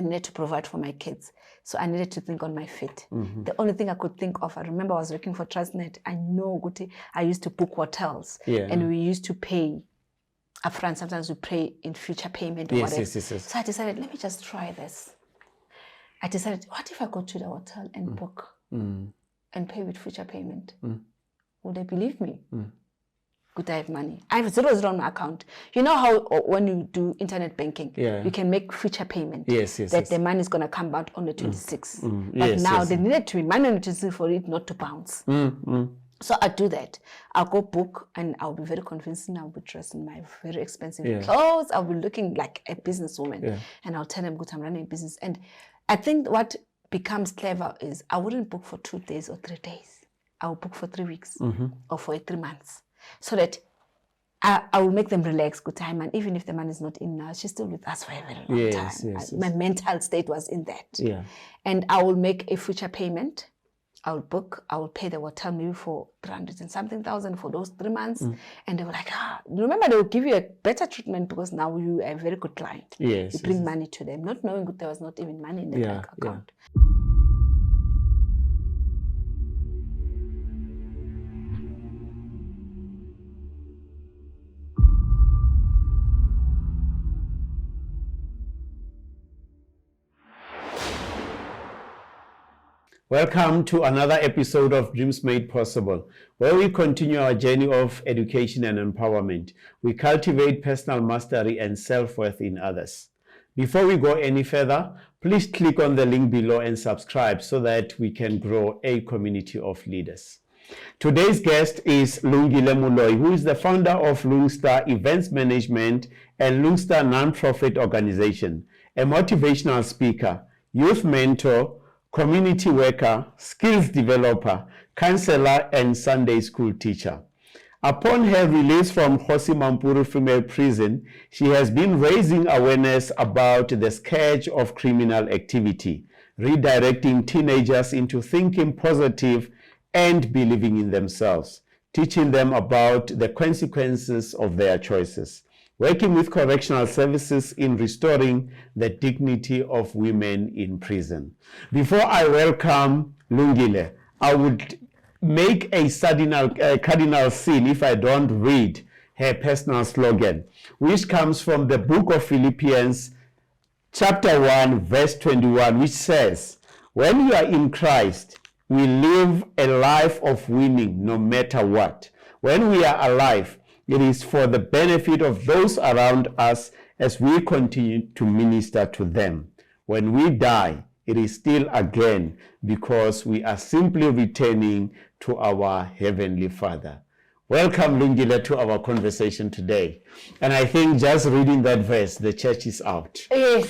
I needed to provide for my kids. So I needed to think on my feet. Mm-hmm. The only thing I could think of, I remember I was working for Transnet. I know I used to book hotels. Yeah. And we used to pay upfront. Sometimes we pay in future payment or whatever. Yes. So I decided, let me just try this. I decided, what if I go to the hotel and book and pay with future payment? Would they believe me? Could I have money? I have 0 on my account. You know how when you do internet banking, you can make future payment. The money is going to come out on the 26th. But now they needed to be money on the 26th for it not to bounce. So I do that. I'll go book and I'll be very convincing. I'll be dressed in my very expensive clothes. I'll be looking like a businesswoman. And I'll tell them, good, I'm running a business. And I think what becomes clever is I wouldn't book for 2 days or 3 days. I will book for 3 weeks or for 3 months. So that I will make them relax, good time. And even if the man is not in now, she's still with us for a very long time. My mental state was in that. And I will make a future payment. I will book, I will pay the hotel maybe for 300 and something thousand for those 3 months. And they were like, remember they will give you a better treatment because now you are a very good client. You bring money to them, not knowing that there was not even money in the bank account. Welcome to another episode of Dreams Made Possible, where we continue our journey of education and empowerment. We cultivate personal mastery and self-worth in others. Before we go any further, please click on the link below and subscribe so that we can grow a community of leaders. Today's guest is Lungile Moloi, who is the founder of Lungstar Events Management and Lungstar non-profit organization, a motivational speaker, youth mentor, community worker, skills developer, counselor, and Sunday school teacher. Upon her release from Kgosi Mampuru Female Prison, she has been raising awareness about the scourge of criminal activity, redirecting teenagers into thinking positive and believing in themselves, teaching them about the consequences of their choices, working with correctional services in restoring the dignity of women in prison. Before I welcome Lungile, I would make a cardinal sin if I don't read her personal slogan, which comes from the book of Philippians, chapter 1, verse 21, which says, when you are in Christ, we live a life of winning no matter what. When we are alive, it is for the benefit of those around us as we continue to minister to them. When we die, it is still again because we are simply returning to our Heavenly Father. Welcome, Lungile, to our conversation today. And I think just reading that verse, the church is out. Yes.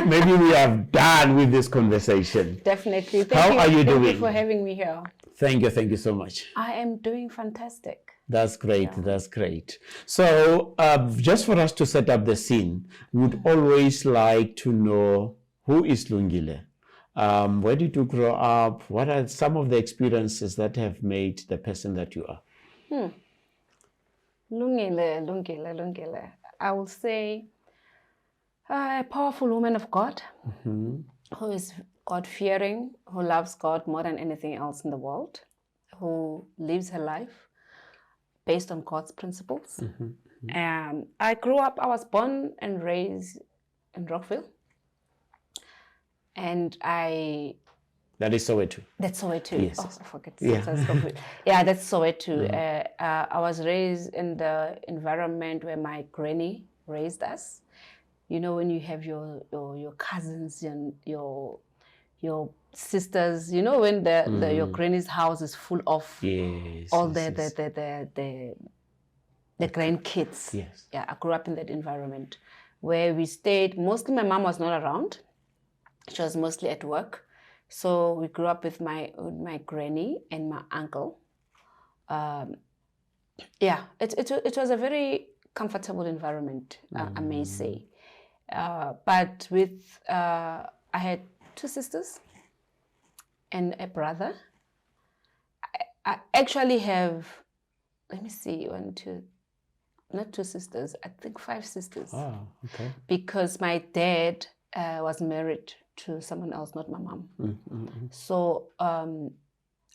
maybe we are done with this conversation. Definitely. How are you doing? Thank you for having me here. Thank you so much. I am doing fantastic. That's great. That's great. So just for us to set up the scene, we would always like to know, who is Lungile? Where did you grow up? What are some of the experiences that have made the person that you are? Lungile. I will say a powerful woman of God who is God-fearing, who loves God more than anything else in the world, who lives her life based on God's principles. I grew up, I was born and raised in Rockville. And that is Soweto. That's Soweto. Yes. Oh, I forget. Yeah, that's Soweto. I was raised in the environment where my granny raised us. You know, when you have your cousins and your sisters, you know, when your granny's house is full of all the grandkids. Yes. Yeah, I grew up in that environment where we stayed. Mostly my mom was not around. She was mostly at work. So we grew up with my granny and my uncle. It was a very comfortable environment, I may say. But with I had 2 sisters and a brother. I actually have, let me see, 1, 2, not 2 sisters, I think 5 sisters. Oh, okay. Because my dad was married to someone else, not my mom. So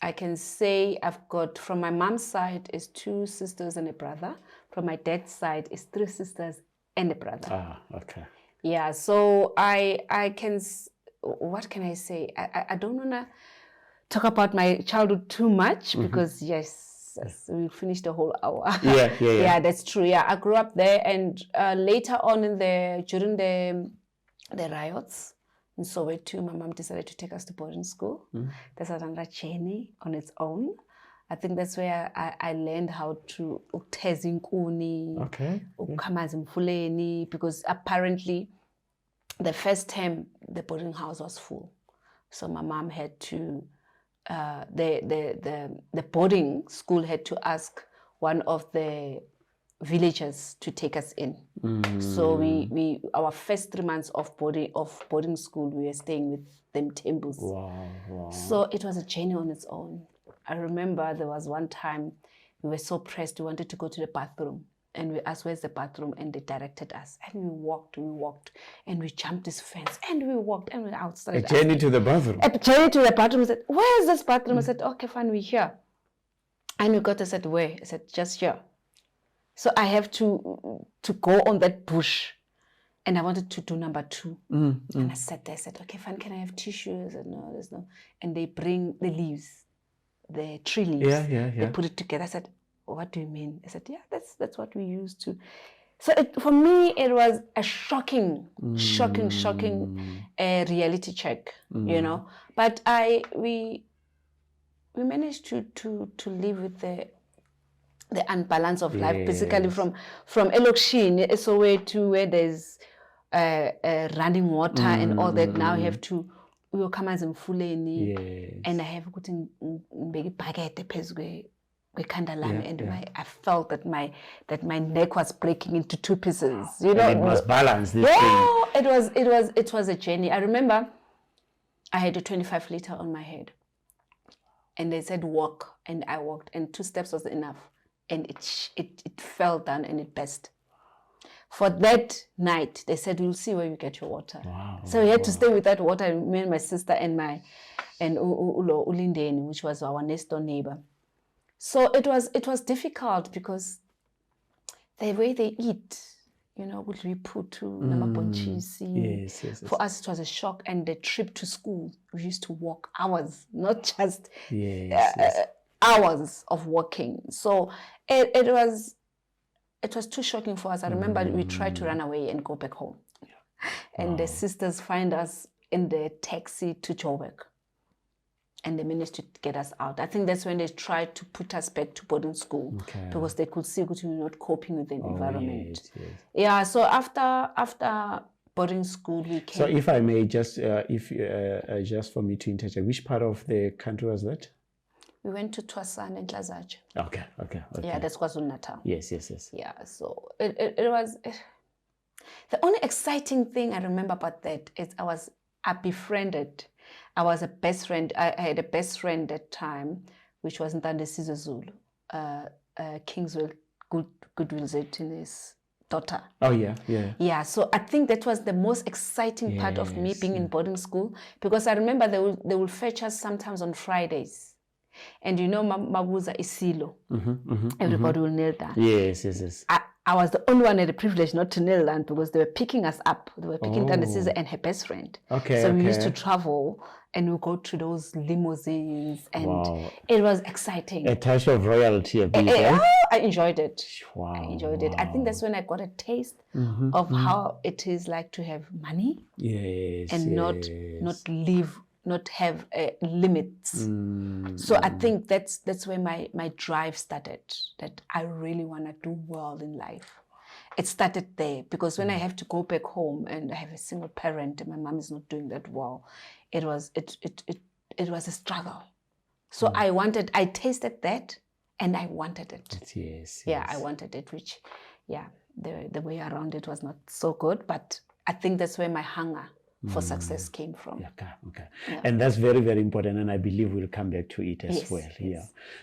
I can say I've got, from my mom's side is 2 sisters and a brother. From my dad's side is 3 sisters and a brother. Ah, okay. Yeah, so I can, what can I say? I don't want to talk about my childhood too much because yes, we'll finish the whole hour. Yeah. Yeah, that's true. Yeah, I grew up there, and later on during the riots in Soweto, my mom decided to take us to boarding school. That's another journey on its own. I think that's where I learned how to ukteza inkuni, ukukhamaza emfuleni, because apparently the first term the boarding house was full. So my mom had to, the boarding school had to ask one of the villagers to take us in. So we our first 3 months of boarding school, we were staying with them temples. Wow. So it was a journey on its own. I remember there was one time we were so pressed, we wanted to go to the bathroom, and we asked, where's the bathroom? And they directed us, and we walked, and we jumped this fence, and we walked, and we outside. A journey to the bathroom. A journey to the bathroom. I said, where's this bathroom? I said, okay, fine, we're here. And we got, I said, where? I said, just here. So I have to go on that bush, and I wanted to do number 2. And I sat there, I said, okay, fine, can I have tissue? I said, no, there's no. And they bring the leaves, the tree leaves. Yeah. They put it together. I said, what do you mean? I said, yeah, that's what we used to. So for me, it was a shocking reality check, you know. But we managed to live with the unbalance of life, basically from Elokshini, Soweto, where there's running water and all that. Now you have to uyokhamaza emfuleni, and I have put in ibhakede phezu kwekhanda lami, and I felt that my neck was breaking into 2 pieces. You know, and it must balance this thing. It was a journey. I remember I had a 25 liter on my head, and they said walk, and I walked, and 2 steps was enough, and it fell down and it burst. For that night, they said, we'll see where you get your water. Wow, so we had to stay with that water, me and my sister and Ulindeni, which was our next door neighbor. So it was difficult because the way they eat, you know, would we put to namabonchisi. Yes. For us, it was a shock. And the trip to school, we used to walk hours, not just hours of walking. So it was too shocking for us. I remember we tried to run away and go back home. And the sisters find us in the taxi to Joburg. And they managed to get us out. I think that's when they tried to put us back to boarding school, because they could see we were not coping with the environment. Yes. Yeah, so after boarding school, we came. So if I may, just just for me to interject, which part of the country was that? We went to Twasane and Nhlazatshe. Okay. Yeah, that's KwaZulu-Natal. Yes. Yeah, so it was... The only exciting thing I remember about that is I befriended. I was a best friend. I had a best friend at time, which was Ntandisizo Zulu, Kingswell Goodwill Zetini's daughter. Oh, yeah. Yeah, so I think that was the most exciting part of me being in boarding school, because I remember they will fetch us sometimes on Fridays. And you know, Mabuza Isilo. Everybody will kneel down. Yes. I was the only one had the privilege not to kneel down, because they were picking us up. They were picking Ntandisizo and her best friend. So we used to travel, and we go to those limousines, and it was exciting. A touch of royalty, I enjoyed it. Wow. I enjoyed it. I think that's when I got a taste of how it is like to have money. And not have limits. So I think that's where my drive started, that I really want to do well in life. It started there, because when I have to go back home and I have a single parent and my mom is not doing that well, it was a struggle. So I tasted that, and I wanted it. Yes. I wanted it, which the way around it was not so good, but I think that's where my hunger for success came from. Okay. And that's very, very important, and I believe we'll come back to it as well.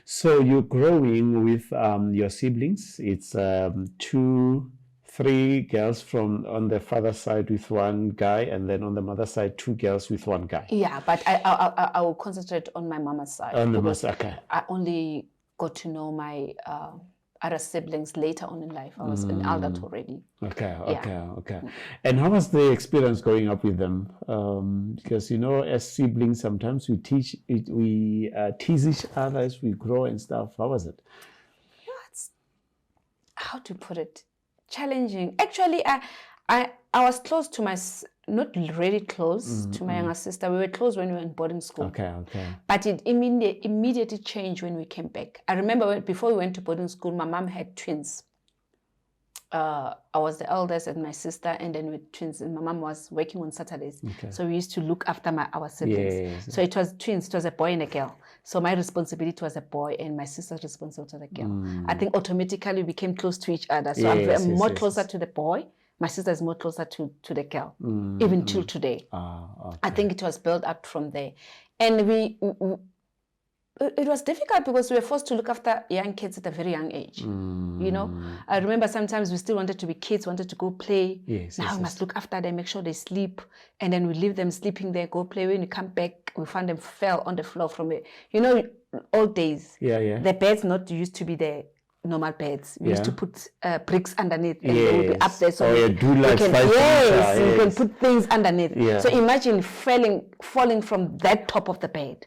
So you're growing with your siblings. It's 2, 3 girls from on the father's side with one guy, and then on the mother's side 2 girls with one guy. Yeah, but I will concentrate on my mama's side. On the mother's, okay. I only got to know my other siblings later on in life. I was an adult already. Okay. Yeah. And how was the experience growing up with them? Because, you know, as siblings, sometimes we tease each other as we grow and stuff. How was it? How to put it? Challenging. Actually, I was close to my, not really close to my younger sister. We were close when we were in boarding school. Okay. But it immediately changed when we came back. I remember before we went to boarding school, my mom had twins. I was the eldest and my sister, and then with twins, and my mom was working on Saturdays. Okay. So we used to look after our siblings. Yes. So it was twins, it was a boy and a girl. So my responsibility was a boy and my sister's responsibility was a girl. I think automatically we became close to each other. So I'm more closer to the boy. My sister is more closer to the girl, even till today. Okay. I think it was built up from there. And it was difficult because we were forced to look after young kids at a very young age. You know, I remember sometimes we still wanted to be kids, wanted to go play. Now we must look after them, make sure they sleep. And then we leave them sleeping there, go play. When we come back, we found them fell on the floor from it. You know, old days, the beds not used to be the normal beds. We used to put bricks underneath and they would be up there. So you can put things underneath. So imagine falling from that top of the bed.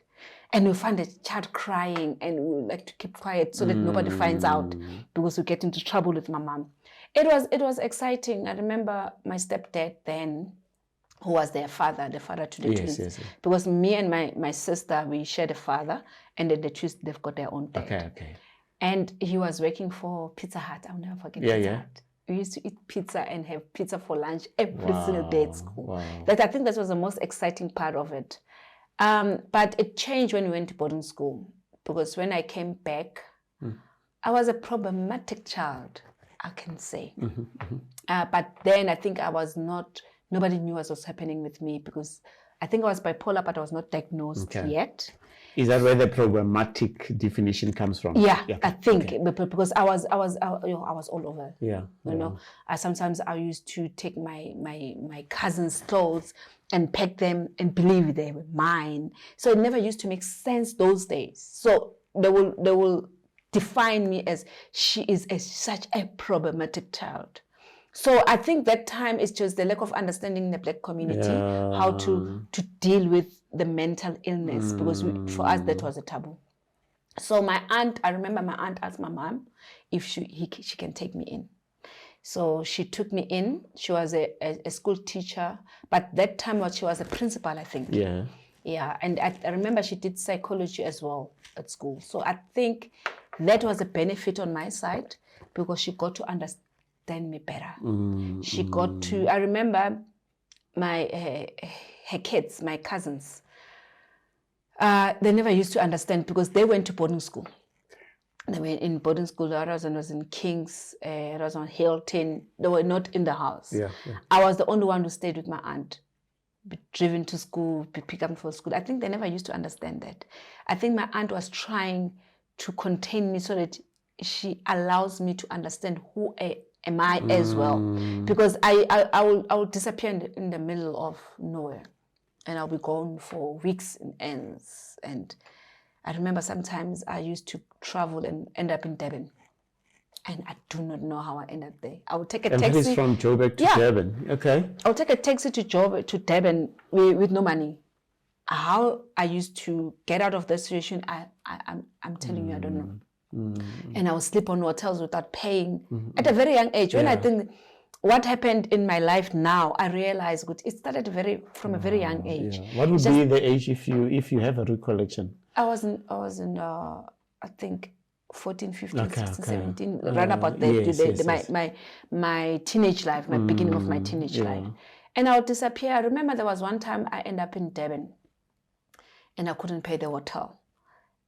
And we find a child crying and we like to keep quiet so that nobody finds out because we get into trouble with my mom. It was exciting. I remember my stepdad then, who was the father to the twins. Because me and my sister, we shared a father, and then the twins, they've got their own dad. Okay. And he was working for Pizza Hut. I'll never forget Pizza Hut. We used to eat pizza and have pizza for lunch every single day at school. I think that was the most exciting part of it. But it changed when we went to boarding school, because when I came back, I was a problematic child, I can say. But then I think nobody knew what was happening with me, because I think I was bipolar, but I was not diagnosed yet. Is that where the problematic definition comes from? Yeah. I think because I was all over. You know, sometimes I used to take my cousin's clothes and pack them and believe they were mine. So it never used to make sense those days. So they will define me as she is such a problematic child. So I think that time is just the lack of understanding in the Black community, how to deal with the mental illness, because for us that was a taboo. So I remember my aunt asked my mom if she can take me in. So she took me in. She was a school teacher, but that time she was a principal, I think. Yeah, and I remember she did psychology as well at school. So I think that was a benefit on my side, because she got to understand me better. She got to, I remember her kids, my cousins, they never used to understand, because they went to boarding school. They were in boarding school. I was in King's, I was on Hilton. They were not in the house. I was the only one who stayed with my aunt, be driven to school, be picked up for school. I think they never used to understand that. I think my aunt was trying to contain me so that she allows me to understand who am I as well. Because I will disappear in the middle of nowhere, and I'll be gone for weeks and ends. And I remember sometimes I used to travel and end up in Durban. And I do not know how I ended there. I would take a taxi. And that is from Joburg to Durban. Okay. I would take a taxi to Durban with no money. How I used to get out of the situation, I'm telling you, I don't know. And I would sleep on hotels without paying at a very young age. When I think what happened in my life now, I realized it started from a very young age. What would be the age if you have a recollection? I was in I think 14, 15, 16, 17, right about my teenage life, my beginning of my teenage life. And I would disappear. I remember there was one time I ended up in Durban and I couldn't pay the hotel.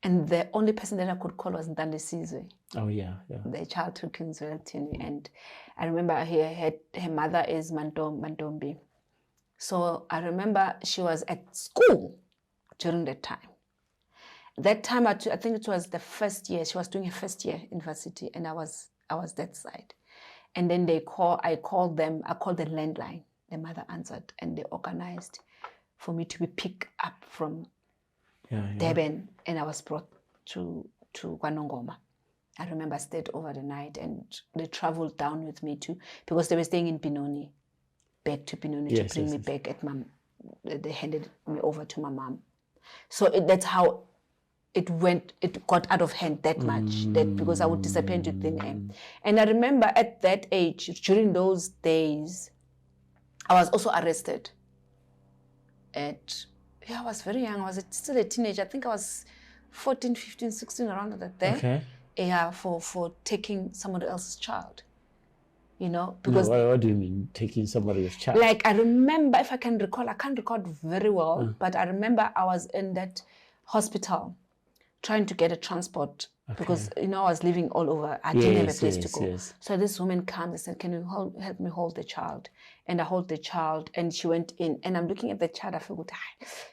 And the only person that I could call was Nhlazatshe. Oh, yeah. The child took him to and I remember her mother is Mandombi. So I remember she was at school during that time. That time, I think it was the first year. She was doing her first year university, and I was that side. And then I called the landline. The mother answered, and they organized for me to be picked up from Durban, and I was brought to KwaNongoma. I remember I stayed over the night, and they traveled down with me too, because they were staying in Benoni, back to Benoni to bring me back at mom. They handed me over to my mom. So that's how it went. It got out of hand that much, that because I would disappear into thin air. And I remember at that age, during those days, I was also arrested. I was very young. I was still a teenager. I think I was 14, 15, 16, around that day. Okay. Yeah, for taking somebody else's child. You know, because what do you mean taking somebody else's child? Like I remember, if I can recall, I can't recall very well, but I remember I was in that hospital trying to get a transport because I was living all over. I didn't have a place to go. Yes. So this woman comes and said, "Can you help me hold the child?" And I hold the child, and she went in, and I'm looking at the child. I feel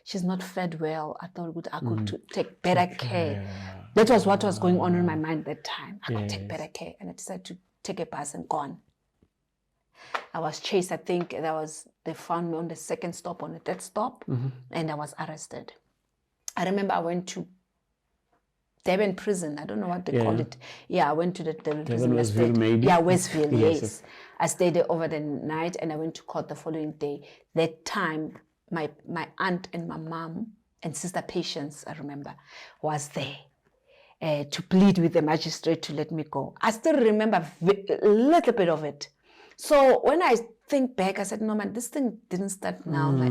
she's not fed well. I thought I could take better care. That was what was going on in my mind that time. I could take better care, and I decided to take a bus and gone. I was chased. I think they found me on the second stop, on the third stop, and I was arrested. I remember I went to Durban prison. I don't know what they call it. Yeah, I went to the Durban prison. Westville, maybe? Yeah, Westville, yes. I stayed there over the night, and I went to court the following day. That time, my aunt and my mom and sister Patience, I remember, was there to plead with the magistrate to let me go. I still remember a little bit of it. So when I think back, I said, no, man, this thing didn't start now, my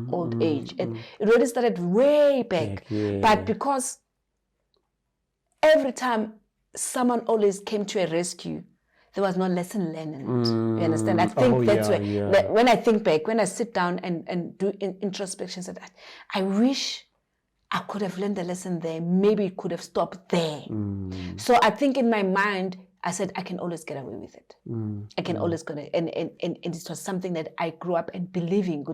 old age. It already started way back. But because every time someone always came to a rescue, there was no lesson learned in it. You understand? I think that's where, when I think back, when I sit down and do introspection, I wish I could have learned the lesson there. Maybe it could have stopped there. So I think in my mind, I said, I can always get away with it. I can always get it. And it was something that I grew up and believing.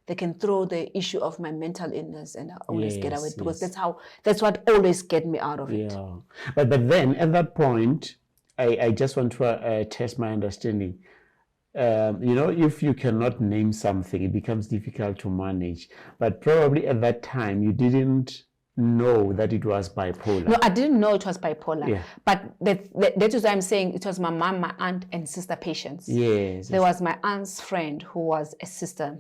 They can throw the issue of my mental illness and I always get away because that's what always get me out of it. But then at that point, I just want to test my understanding. If you cannot name something, it becomes difficult to manage. But probably at that time, you didn't know that it was bipolar. No, I didn't know it was bipolar. But that is why I'm saying it was my mom, my aunt, and sister Patience. There was my aunt's friend who was a sister.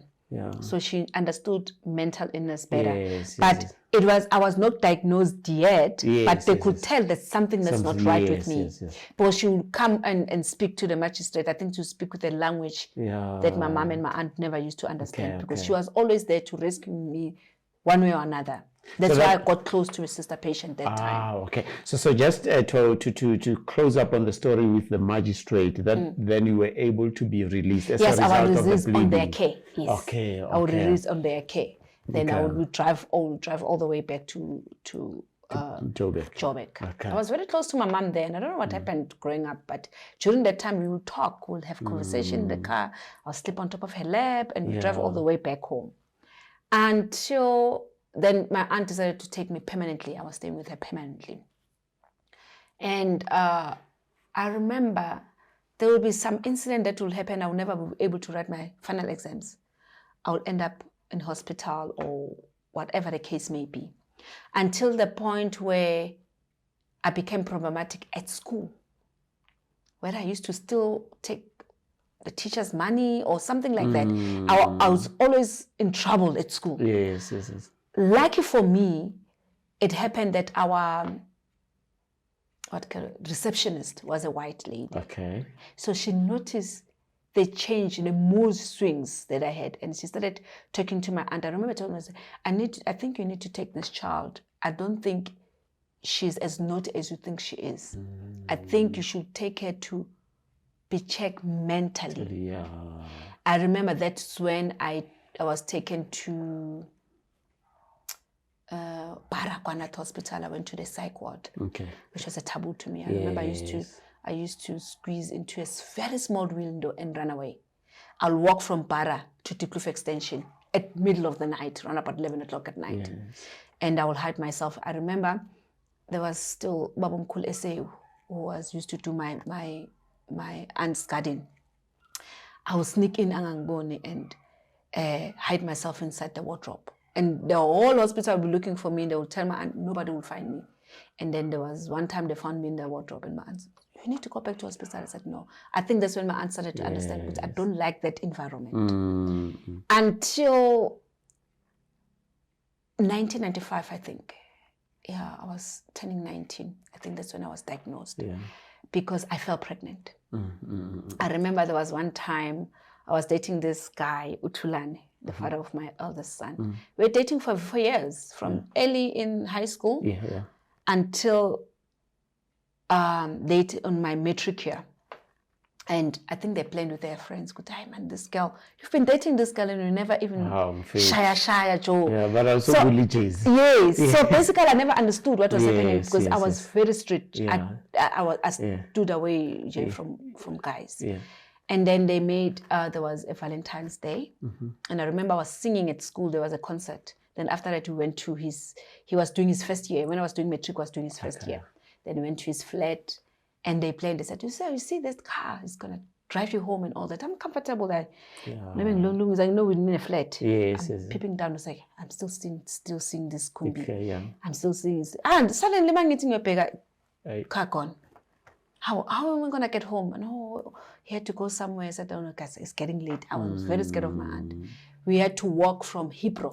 So she understood mental illness better. I was not diagnosed yet, but they could tell that something that's not right with me. Because she would come and speak to the magistrate, I think to speak with a language that my mom and my aunt never used to understand, because she was always there to rescue me one way or another. That's why I got close to a sister patient that time. Okay. So just to close up on the story with the magistrate, that then you were able to be released as a result I was of released the on their care. Yes. Okay. I would release on their care. Then I would drive all the way back to Joburg. Okay. I was very close to my mom there, and I don't know what happened growing up, but during that time we would talk, we'll have conversation in the car. I'll sleep on top of her lap and we drive all the way back home. Until then my aunt decided to take me permanently. I was staying with her permanently. And I remember there will be some incident that will happen. I will never be able to write my final exams. I will end up in hospital or whatever the case may be. Until the point where I became problematic at school, where I used to still take the teacher's money or something like that. I was always in trouble at school. Yes. Lucky for me, it happened that our receptionist was a white lady. Okay. So she noticed the change in the mood swings that I had, and she started talking to my aunt. I remember telling her, I think you need to take this child. I don't think she's as naughty as you think she is. I think you should take her to be checked mentally. I remember that's when I was taken to Baragwanath Hospital. I went to the psych ward, which was a taboo to me. I remember I used to squeeze into a very small window and run away. I'll walk from Bara to Dikloof Extension at middle of the night, around about 11 o'clock at night. And I will hide myself. I remember there was still Babamkul Ese who was used to do my my aunt's garden. I would sneak in angangiboni and hide myself inside the wardrobe. And the whole hospital would be looking for me, and they would tell my aunt nobody would find me. And then there was one time they found me in the wardrobe, and my aunt said, "You need to go back to hospital." I said, "No." I think that's when my aunt started to understand, because I don't like that environment. Until 1995, I think. Yeah, I was turning 19. I think that's when I was diagnosed. Because I fell pregnant. I remember there was one time I was dating this guy, Utulane, the father of my eldest son. We were dating for 4 years, from early in high school until late on my matric year. And I think they planned with their friends, good time, and this girl, you've been dating this girl and you never even shaya, Joe. Yeah, but also bully chase. Yes. So basically I never understood what was happening, because I was very strict. I stood away from guys. And then they made, there was a Valentine's Day. And I remember I was singing at school, there was a concert. Then after that we went to he was doing his first year. When I was doing matric, I was doing his first year. Then we went to his flat. And they played, they said, you see this car is going to drive you home and all that. I'm comfortable there. I know we're in a flat. I'm peeping down, it's like, I'm still seeing this kumbi. I'm still seeing this. And suddenly, I'm getting a car gone. How am I going to get home? And he had to go somewhere. I said, oh no, guys, it's getting late. I was very scared of my aunt. We had to walk from Hebrew.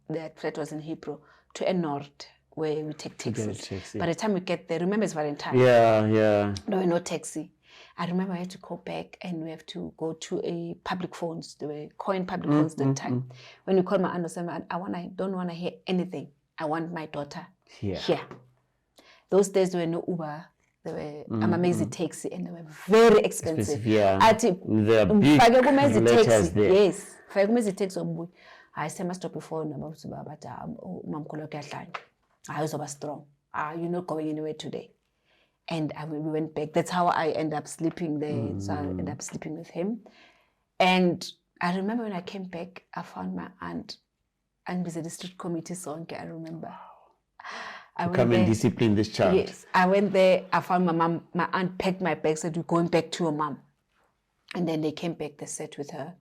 That flat was in Hebrew, to a north, where we take taxis. By the time we get there, remember it's Valentine. There were no taxi. I remember I had to go back, and we have to go to a public phones. There were coin public phones at the time. When you call my aunt, I don't want to hear anything. I want my daughter here. Those days there were no Uber. There were amazing taxi, and they were very expensive. The big letters there. Yes. I said, must stop before but I was strong. You're not going anywhere today. And we went back. That's how I ended up sleeping there. So I ended up sleeping with him. And I remember when I came back, I found my aunt and with the district committee song. I remember. Come and discipline this child. Yes. I went there. I found my mom. My aunt packed my bag, said, we're going back to your mom. And then they came back. They sat with her.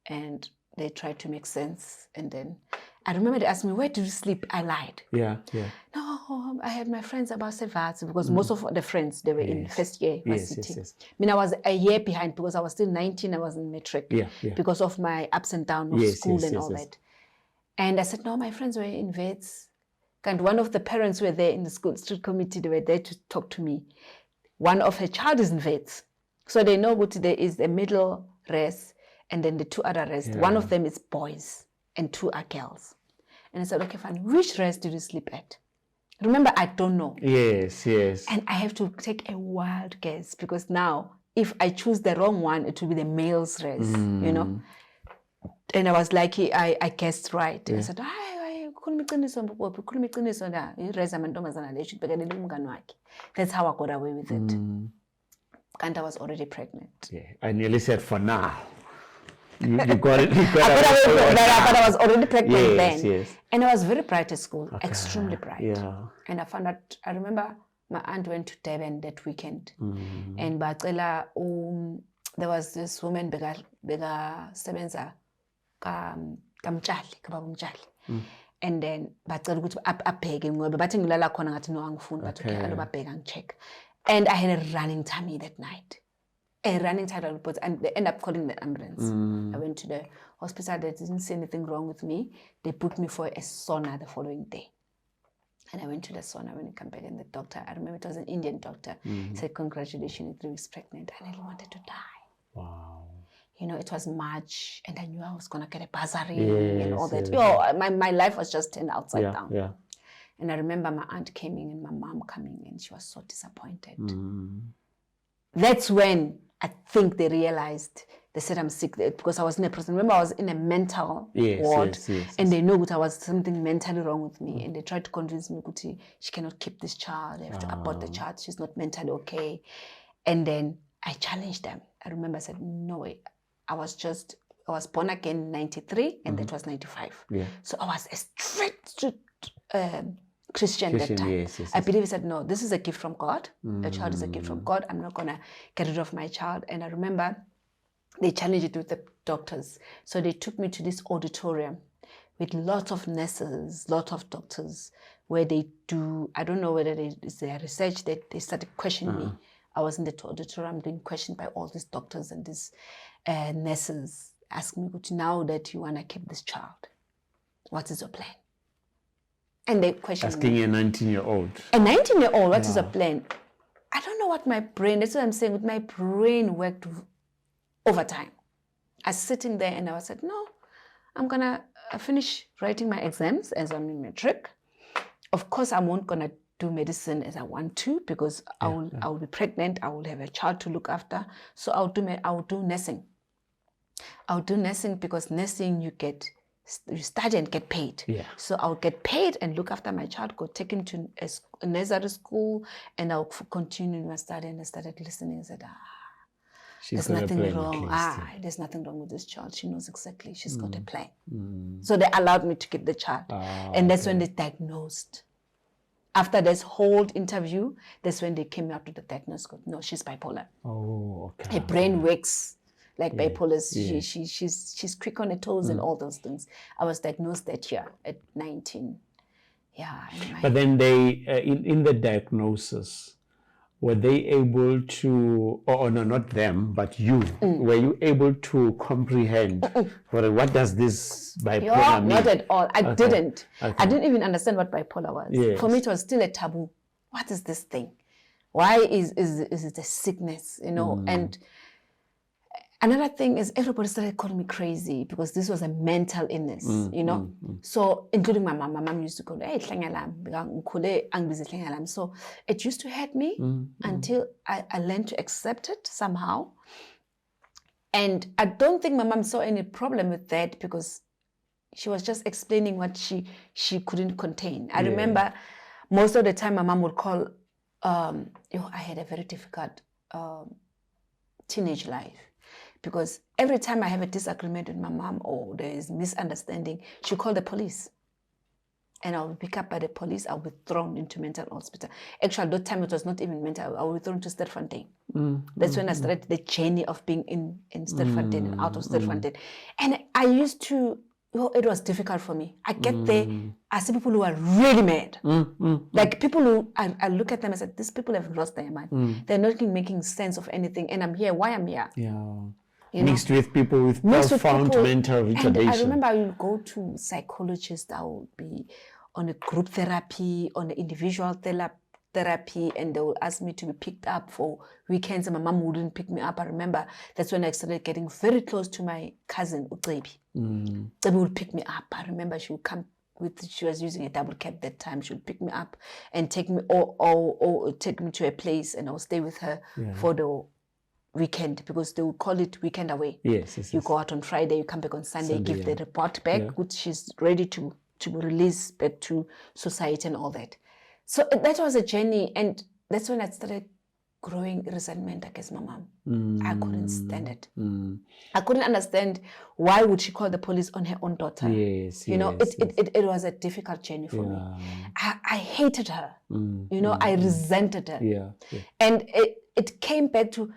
And they tried to make sense. And then I remember they asked me, where did you sleep? I lied. No, I had my friends about Soweto, because most of the friends, they were in first year university. I mean, I was a year behind because I was still 19. I was in matric because of my ups and downs of school and all that. And I said, no, my friends were in vets. And one of the parents were there in the school street committee. They were there to talk to me. One of her child is in vets. So they know what there is, the middle race, and then the two other race. One of them is boys and two are girls. And I said, okay, fine. Which race did you sleep at? Remember, I don't know. Yes. And I have to take a wild guess, because now, if I choose the wrong one, it will be the male's race, you know. And I was lucky, I guessed right. I said, that's how I got away with it. And I was already pregnant. I nearly said, for now. You got it. But I was already pregnant then. And I was very bright at school, extremely bright. And I found out, I remember my aunt went to Durban that weekend. And Bacela, there was this woman, Bega Sebenza, Kamchali. And then Bacela would up begging, but Batingala Konat no angfun, but okay, and check. And I had a running tummy that night. A running title report, and they end up calling the ambulance. I went to the hospital. They didn't see anything wrong with me. They put me for a sauna the following day. And I went to the sauna when I came back, and the doctor, I remember it was an Indian doctor, said, congratulations, you're 3 weeks pregnant. And I really wanted to die. Wow. You know, it was March, and I knew I was going to get a bursary and all that. My life was just turned upside down. And I remember my aunt came in and my mom coming, and she was so disappointed. That's when I think they realized, they said I'm sick because I was in a prison. Remember, I was in a mental ward, and they knew that I was something mentally wrong with me, and they tried to convince me that she cannot keep this child. They have to abort the child. She's not mentally okay. And then I challenged them. I remember I said, no way. I was born again in 93, and that was 95. So I was a strict Christian that time. Yes. I believe he said, no, this is a gift from God. A child is a gift from God. I'm not going to get rid of my child. And I remember they challenged it with the doctors. So they took me to this auditorium with lots of nurses, lots of doctors, where they do, I don't know whether it's their research, that they started questioning me. I was in the auditorium being questioned by all these doctors and these nurses, asking me, now that you want to keep this child, what is your plan? And they questioned asking me. a 19-year-old. A 19-year-old, what is a plan? I don't know what my brain, that's what I'm saying, with my brain worked overtime. I was sitting there and I said, no, I'm going to finish writing my exams as I'm in matric. Of course, I'm not going to do medicine as I want to, because I will be pregnant, I will have a child to look after. So I will do nursing. I'll do nursing because nursing you study and get paid. Yeah. So I'll get paid and look after my child, go take him to a nursery school, and I'll continue my study. And I started listening and said, there's nothing wrong. There's nothing wrong with this child. She knows exactly. She's got a plan. So they allowed me to keep the child. And that's when they diagnosed. After this whole interview, that's when they came out with the diagnosis. No, she's bipolar. Oh, okay. Her brain works like bipolar. She's quick on her toes and all those things. I was diagnosed that year at 19. Yeah. But then they, in the diagnosis, were they able to, or no, not them, but you, were you able to comprehend what does this bipolar mean? Not at all. I didn't. Okay. I didn't even understand what bipolar was. Yes. For me, it was still a taboo. What is this thing? Why is it a sickness, And another thing is everybody started calling me crazy because this was a mental illness, So including my mom. My mom used to call, hey, Hlalele. So it used to hurt me until I learned to accept it somehow. And I don't think my mom saw any problem with that because she was just explaining what she couldn't contain. I remember most of the time my mom would call, I had a very difficult teenage life. Because every time I have a disagreement with my mom or there is misunderstanding, she called the police. And I will be picked up by the police. I will be thrown into mental hospital. Actually, at that time, it was not even mental. I will be thrown to Sterfontein. That's when I started the journey of being in Sterfontein and out of Sterfontein. And I used to, it was difficult for me. I get there, I see people who are really mad. Like people who, I look at them and say, these people have lost their mind. They're not making sense of anything. And I'm here. Why I'm here? Yeah. Mixed with people with profound mental retardation. And I remember I would go to psychologists. I would be on a group therapy, on an individual therapy, and they would ask me to be picked up for weekends, and my mom wouldn't pick me up. I remember that's when I started getting very close to my cousin, Ucebi. Ucebi would pick me up. I remember she would come she was using a double cab that time. She would pick me up and take me or take me to a place, and I would stay with her for the weekend, because they would call it weekend away. Yes. You go out on Friday, you come back on Sunday, give the report back, which she's ready to release back to society and all that. So that was a journey, and that's when I started growing resentment against my mom. I couldn't stand it. I couldn't understand why would she call the police on her own daughter. It was a difficult journey for me. I hated her. I resented her. And it came back to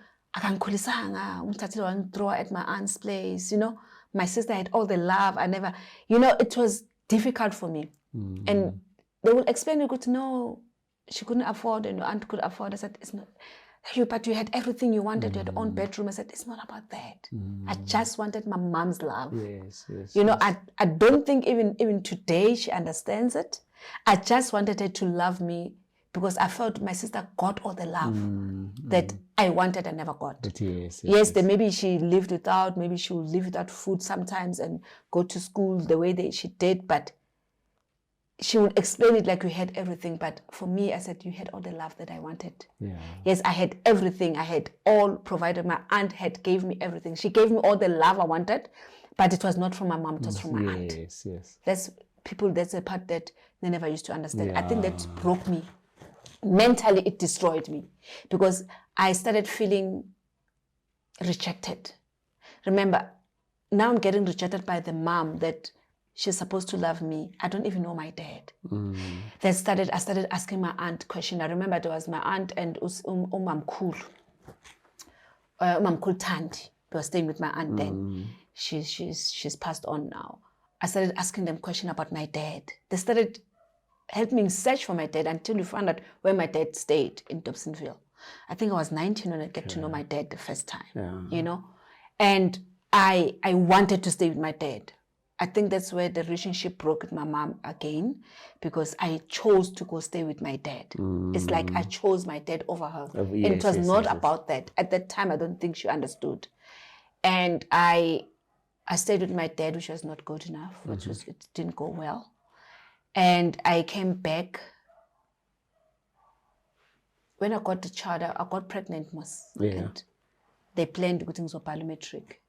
throw at my aunt's place. My sister had all the love. I never, it was difficult for me. And they will explain, you could know she couldn't afford and your aunt could afford. I said, it's not, but you had everything you wanted, you had your own bedroom. I said, it's not about that. I just wanted my mom's love. I don't think even today she understands it. I just wanted her to love me because I felt my sister got all the love that I wanted and never got. Then maybe she lived without, maybe she would live without food sometimes and go to school the way she did, but she would explain it like we had everything. But for me, I said, you had all the love that I wanted. Yes, I had everything. I had all provided. My aunt gave me everything. She gave me all the love I wanted, but it was not from my mom, it was from my aunt. That's a part that they never used to understand. I think that broke me. Mentally, it destroyed me because I started feeling rejected. Remember, now I'm getting rejected by the mom that she's supposed to love me. I don't even know my dad. Then I started asking my aunt questions. I remember there was my aunt and Umamkul Tandi. They were staying with my aunt then. She's passed on now. I started asking them questions about my dad. They started helping me search for my dad until we found out where my dad stayed in Dobsonville. I think I was 19 when I get to know my dad the first time, you know. And I wanted to stay with my dad. I think that's where the relationship broke with my mom again, because I chose to go stay with my dad. It's like I chose my dad over her. And it was not about that. At that time, I don't think she understood. And I stayed with my dad, which was not good enough, it didn't go well. And I came back. When I got the child, I got pregnant, and they planned good things for matric.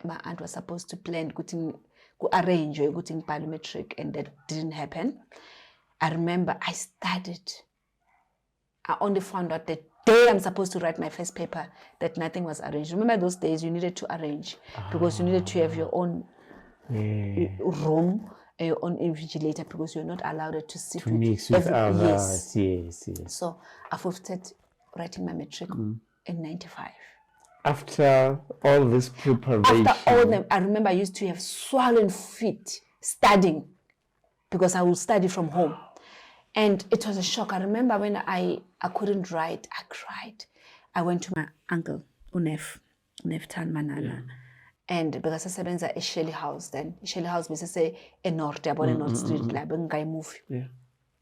My aunt was supposed to plan arrange a matric, and that didn't happen. I remember I studied. I only found out the day I'm supposed to write my first paper that nothing was arranged. Remember those days you needed to arrange because you needed to have your own room and your own invigilator, because you're not allowed to sit with others. Yes. So I started writing my matric in 95. After all this preparation. After all them, I remember I used to have swollen feet studying, because I would study from home. And it was a shock. I remember when I couldn't write, I cried. I went to my uncle, Unef Tan Manana. And because I said a Shelly house then. Shelly house was say a North, about a North Street, like a movie.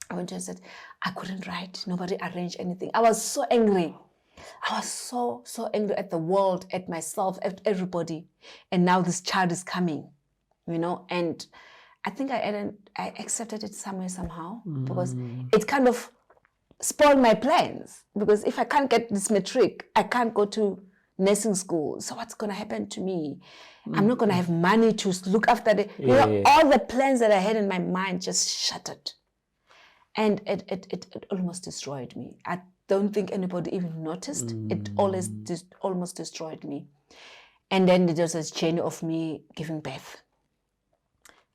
I went to and said, I couldn't write. Nobody arranged anything. I was so angry. I was so angry at the world, at myself, at everybody. And now this child is coming, you know. And I think I accepted it somehow, because it kind of spoiled my plans. Because if I can't get this matric, I can't go to nursing school. So what's going to happen to me? I'm not going to have money to look after all the plans that I had in my mind just shattered. And it almost destroyed me. I don't think anybody even noticed. It almost destroyed me. And then there was a journey of me giving birth.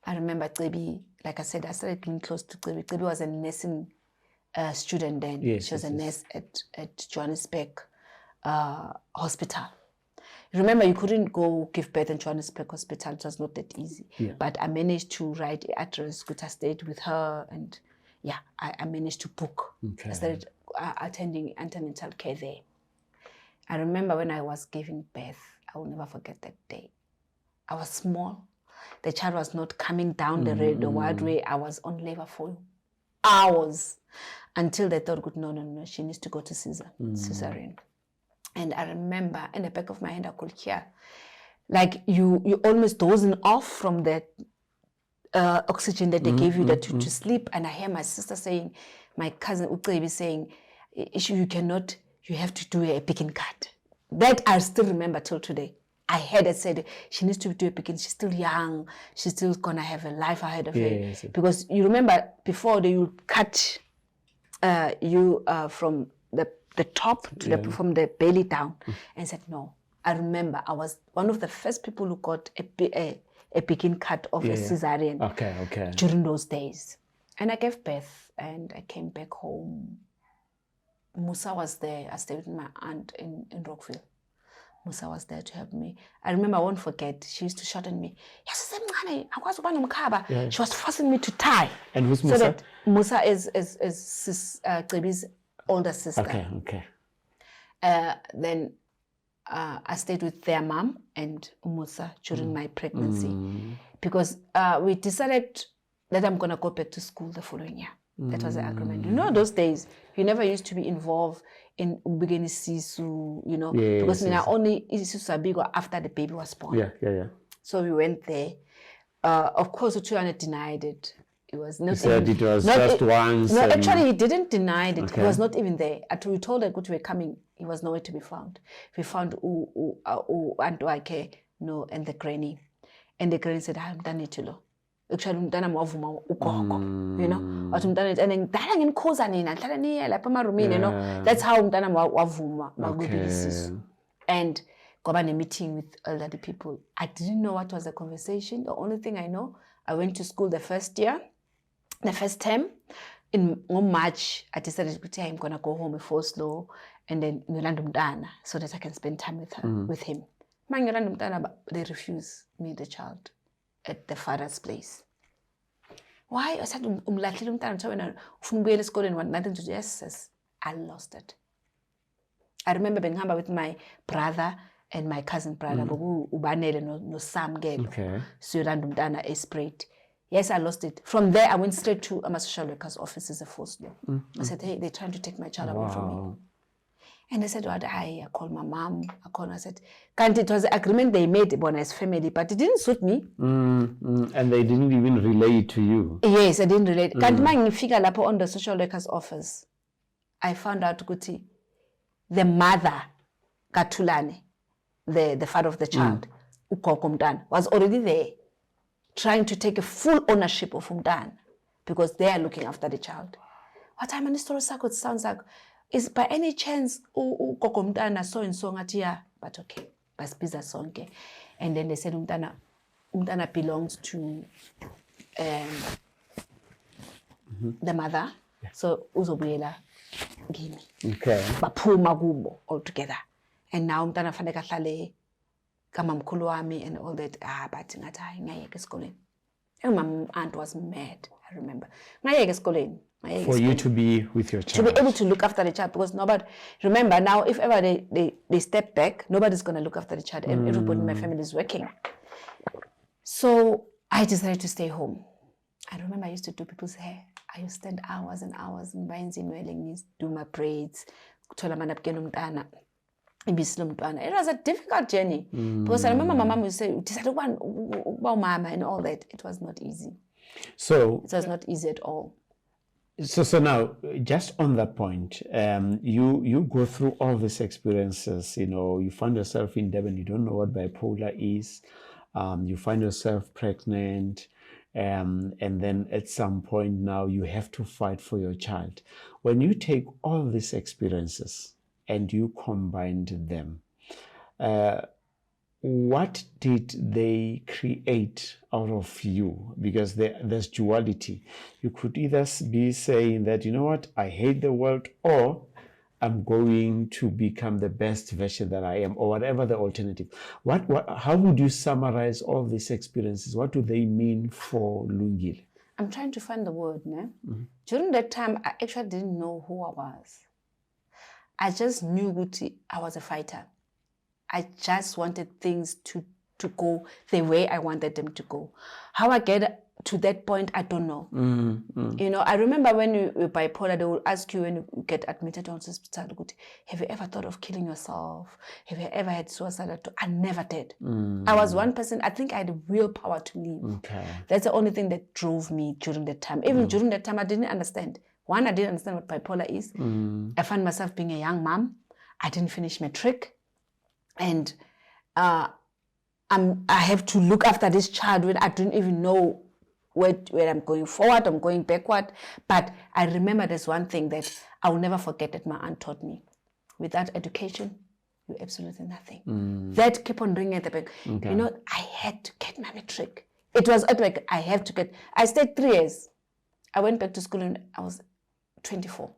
I remember Tsibi, like I said, I started being close to Tsibi. Tsibi was a nursing student then. She was a nurse at Johannesburg Hospital. Remember, you couldn't go give birth in Johannesburg Hospital. It was not that easy. But I managed to write the address, because I stayed with her, and I managed to book. I started attending antenatal care there. I remember when I was giving birth, I will never forget that day. I was small. The child was not coming down the wide way. I was on labor for hours until they thought, no, she needs to go to cesarean. And I remember in the back of my hand, I could hear, like you almost dozing off from that oxygen that they gave you to sleep. And I hear my sister saying, my cousin Uqebi saying, you have to do a picking cut. That I still remember till today. I heard it said she needs to do a picking. She's still young. She's still gonna have a life ahead of her. Because you remember before they would cut you from the top to from the belly down, and said no. I remember I was one of the first people who got a picking cut of a cesarean. Okay. During those days, and I gave birth, and I came back home. Musa was there. I stayed with my aunt in Rockville. Musa was there to help me. I remember, I won't forget, she used to shout at me, she was forcing me to tie. And who's Musa? So that Musa is Tsibi's older sister. Okay. Then I stayed with their mom and Musa during my pregnancy, because we decided that I'm going to go back to school the following year. That was the agreement. You know, those days, you never used to be involved in beginning sisu, you know, because I only sisu bigger after the baby was born. Yeah. So we went there. Of course, Uchiwana denied it. It was not. He said it was just once. No, actually, he didn't deny it. Okay. He was not even there. Until we told that we were coming, he was nowhere to be found. We found Antoake, no, and the granny. And the granny said, I'm done it, actually, you know, that's how wavuma. And Got a meeting with elderly people. I didn't know what was the conversation. The only thing I know, I went to school the first term. In March, I decided I'm gonna go home before slow and then so that I can spend time with him. They refuse me the child at the father's place. Why? I said, nothing to do. Yes, I lost it. I remember being humble with my brother and my cousin brother, no Sam girl. Okay. So a sprayed. Yes, I lost it. From there, I went straight to a social worker's office as a forced law. I said, hey, they're trying to take my child away from me. And they said, I called my mom. I said, can't it was an agreement they made upon as family, but it didn't suit me. And they didn't even relay it to you. Yes, I didn't relate. Can't man figure on the social worker's office. I found out the mother, Katulane, the father of the child, was already there, trying to take a full ownership of Umdan because they are looking after the child. What time in the story sounds like, is by any chance Umdana so and so ngatia, but okay, but pizza sonke. And then they said Umdana belongs to the mother. Yeah. So uzobuyela kimi. Okay. Baphuma kubo all together. And now Umdana faneka Hlalele kamamkhulu wami and all that. But ngathi hayi ngiyeke esikoleni. And my aunt was mad, I remember. Ngiyeke esikoleni. For you to be with your child. To be able to look after the child, because nobody, remember now, if ever they step back, nobody's going to look after the child. Everybody in my family is working. So I decided to stay home. I remember I used to do people's hair. I used to spend hours and hours in Bayinzi, do my braids. It was a difficult journey. Because I remember my mom would say, mama and all that. It was not easy. So it was not easy at all. So now, just on that point, you go through all these experiences. You find yourself in Durban. You don't know what bipolar is. You find yourself pregnant, and then at some point now you have to fight for your child. When you take all these experiences and you combined them, what did they create out of you? Because there's duality. You could either be saying that, you know what, I hate the world, or I'm going to become the best version that I am, or whatever the alternative. How would you summarize all these experiences? What do they mean for Lungile? I'm trying to find the word, no? During that time, I actually didn't know who I was. I just knew I was a fighter. I just wanted things to go the way I wanted them to go. How I get to that point, I don't know. I remember when you're bipolar, they will ask you when you get admitted to hospital, have you ever thought of killing yourself? Have you ever had suicide? I never did. I was one person, I think I had the willpower to leave. Okay. That's the only thing that drove me during that time. Even during that time, I didn't understand. One, I didn't understand what bipolar is. I found myself being a young mom. I didn't finish matric. And I have to look after this child when I don't even know where I'm going forward, I'm going backward. But I remember there's one thing that I will never forget that my aunt taught me. Without education, you're absolutely nothing. That kept on ringing at the back. Okay. I had to get my matric. It was like I stayed 3 years. I went back to school and I was 24.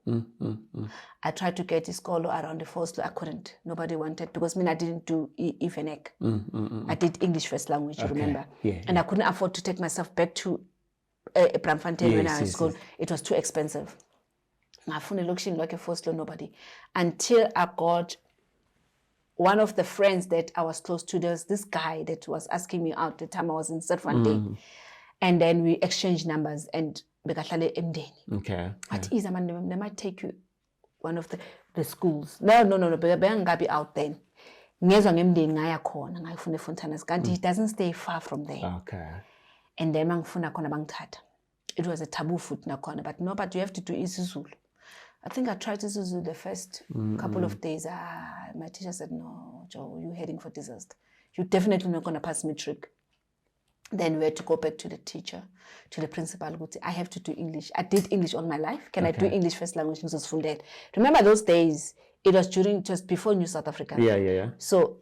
I tried to get a scholar around the first, I couldn't. Nobody wanted, because I didn't do Ifenek. I did English first language, you remember? Yeah, and I couldn't afford to take myself back to Bramfontein when I was in school. It was too expensive. I found looking like a first law, nobody. Until I got one of the friends that I was close to. There was this guy that was asking me out the time I was in Soweto. And then we exchanged numbers and okay. What is, they might take you one of the schools. No, be out then. It doesn't stay far from there. Okay. And then it was a taboo foot, but you have to do isiZulu. I think I tried isiZulu the first couple of days. My teacher said, no, Joe, you're heading for disaster. You're definitely not going to pass matric. Then we had to go back to the teacher, to the principal. I have to do English. I did English all my life. Can I do English first language? From that. Remember those days? It was just before New South Africa. Yeah. So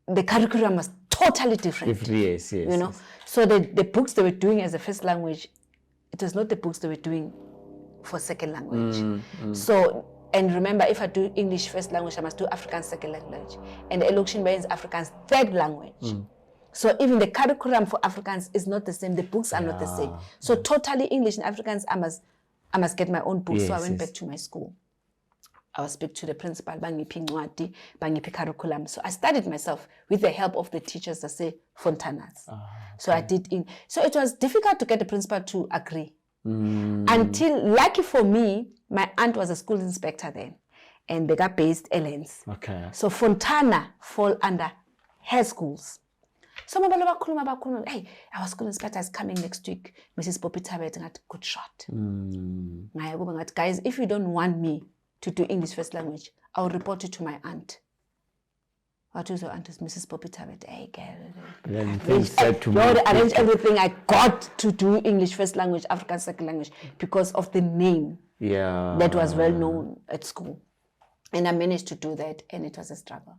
the curriculum was totally different. Yes. You know, so the books they were doing as a first language, it was not the books they were doing for second language. So, and remember, if I do English first language, I must do Afrikaans second language, and the elocution means Afrikaans third language. So even the curriculum for Afrikaans is not the same. The books are not the same. So totally English and Afrikaans, I must get my own books. So I went back to my school. I will speak to the principal, bangiphi incwadi, bangiphi curriculum. So I studied myself with the help of the teachers that say Fontanas. So I did so it was difficult to get the principal to agree. Until, lucky for me, my aunt was a school inspector then, and they got based Ellens. Okay. So Fontana fall under her schools. So hey, our school inspector is coming next week. Mrs. Poppy Tabet got good shot. Guys, if you don't want me to do English first language, I'll report it to my aunt. What is your aunt? Mrs. Poppy Tabet. Hey, girl. Arrange everything. I got to do English first language, African second language, because of the name that was well known at school. And I managed to do that, and it was a struggle.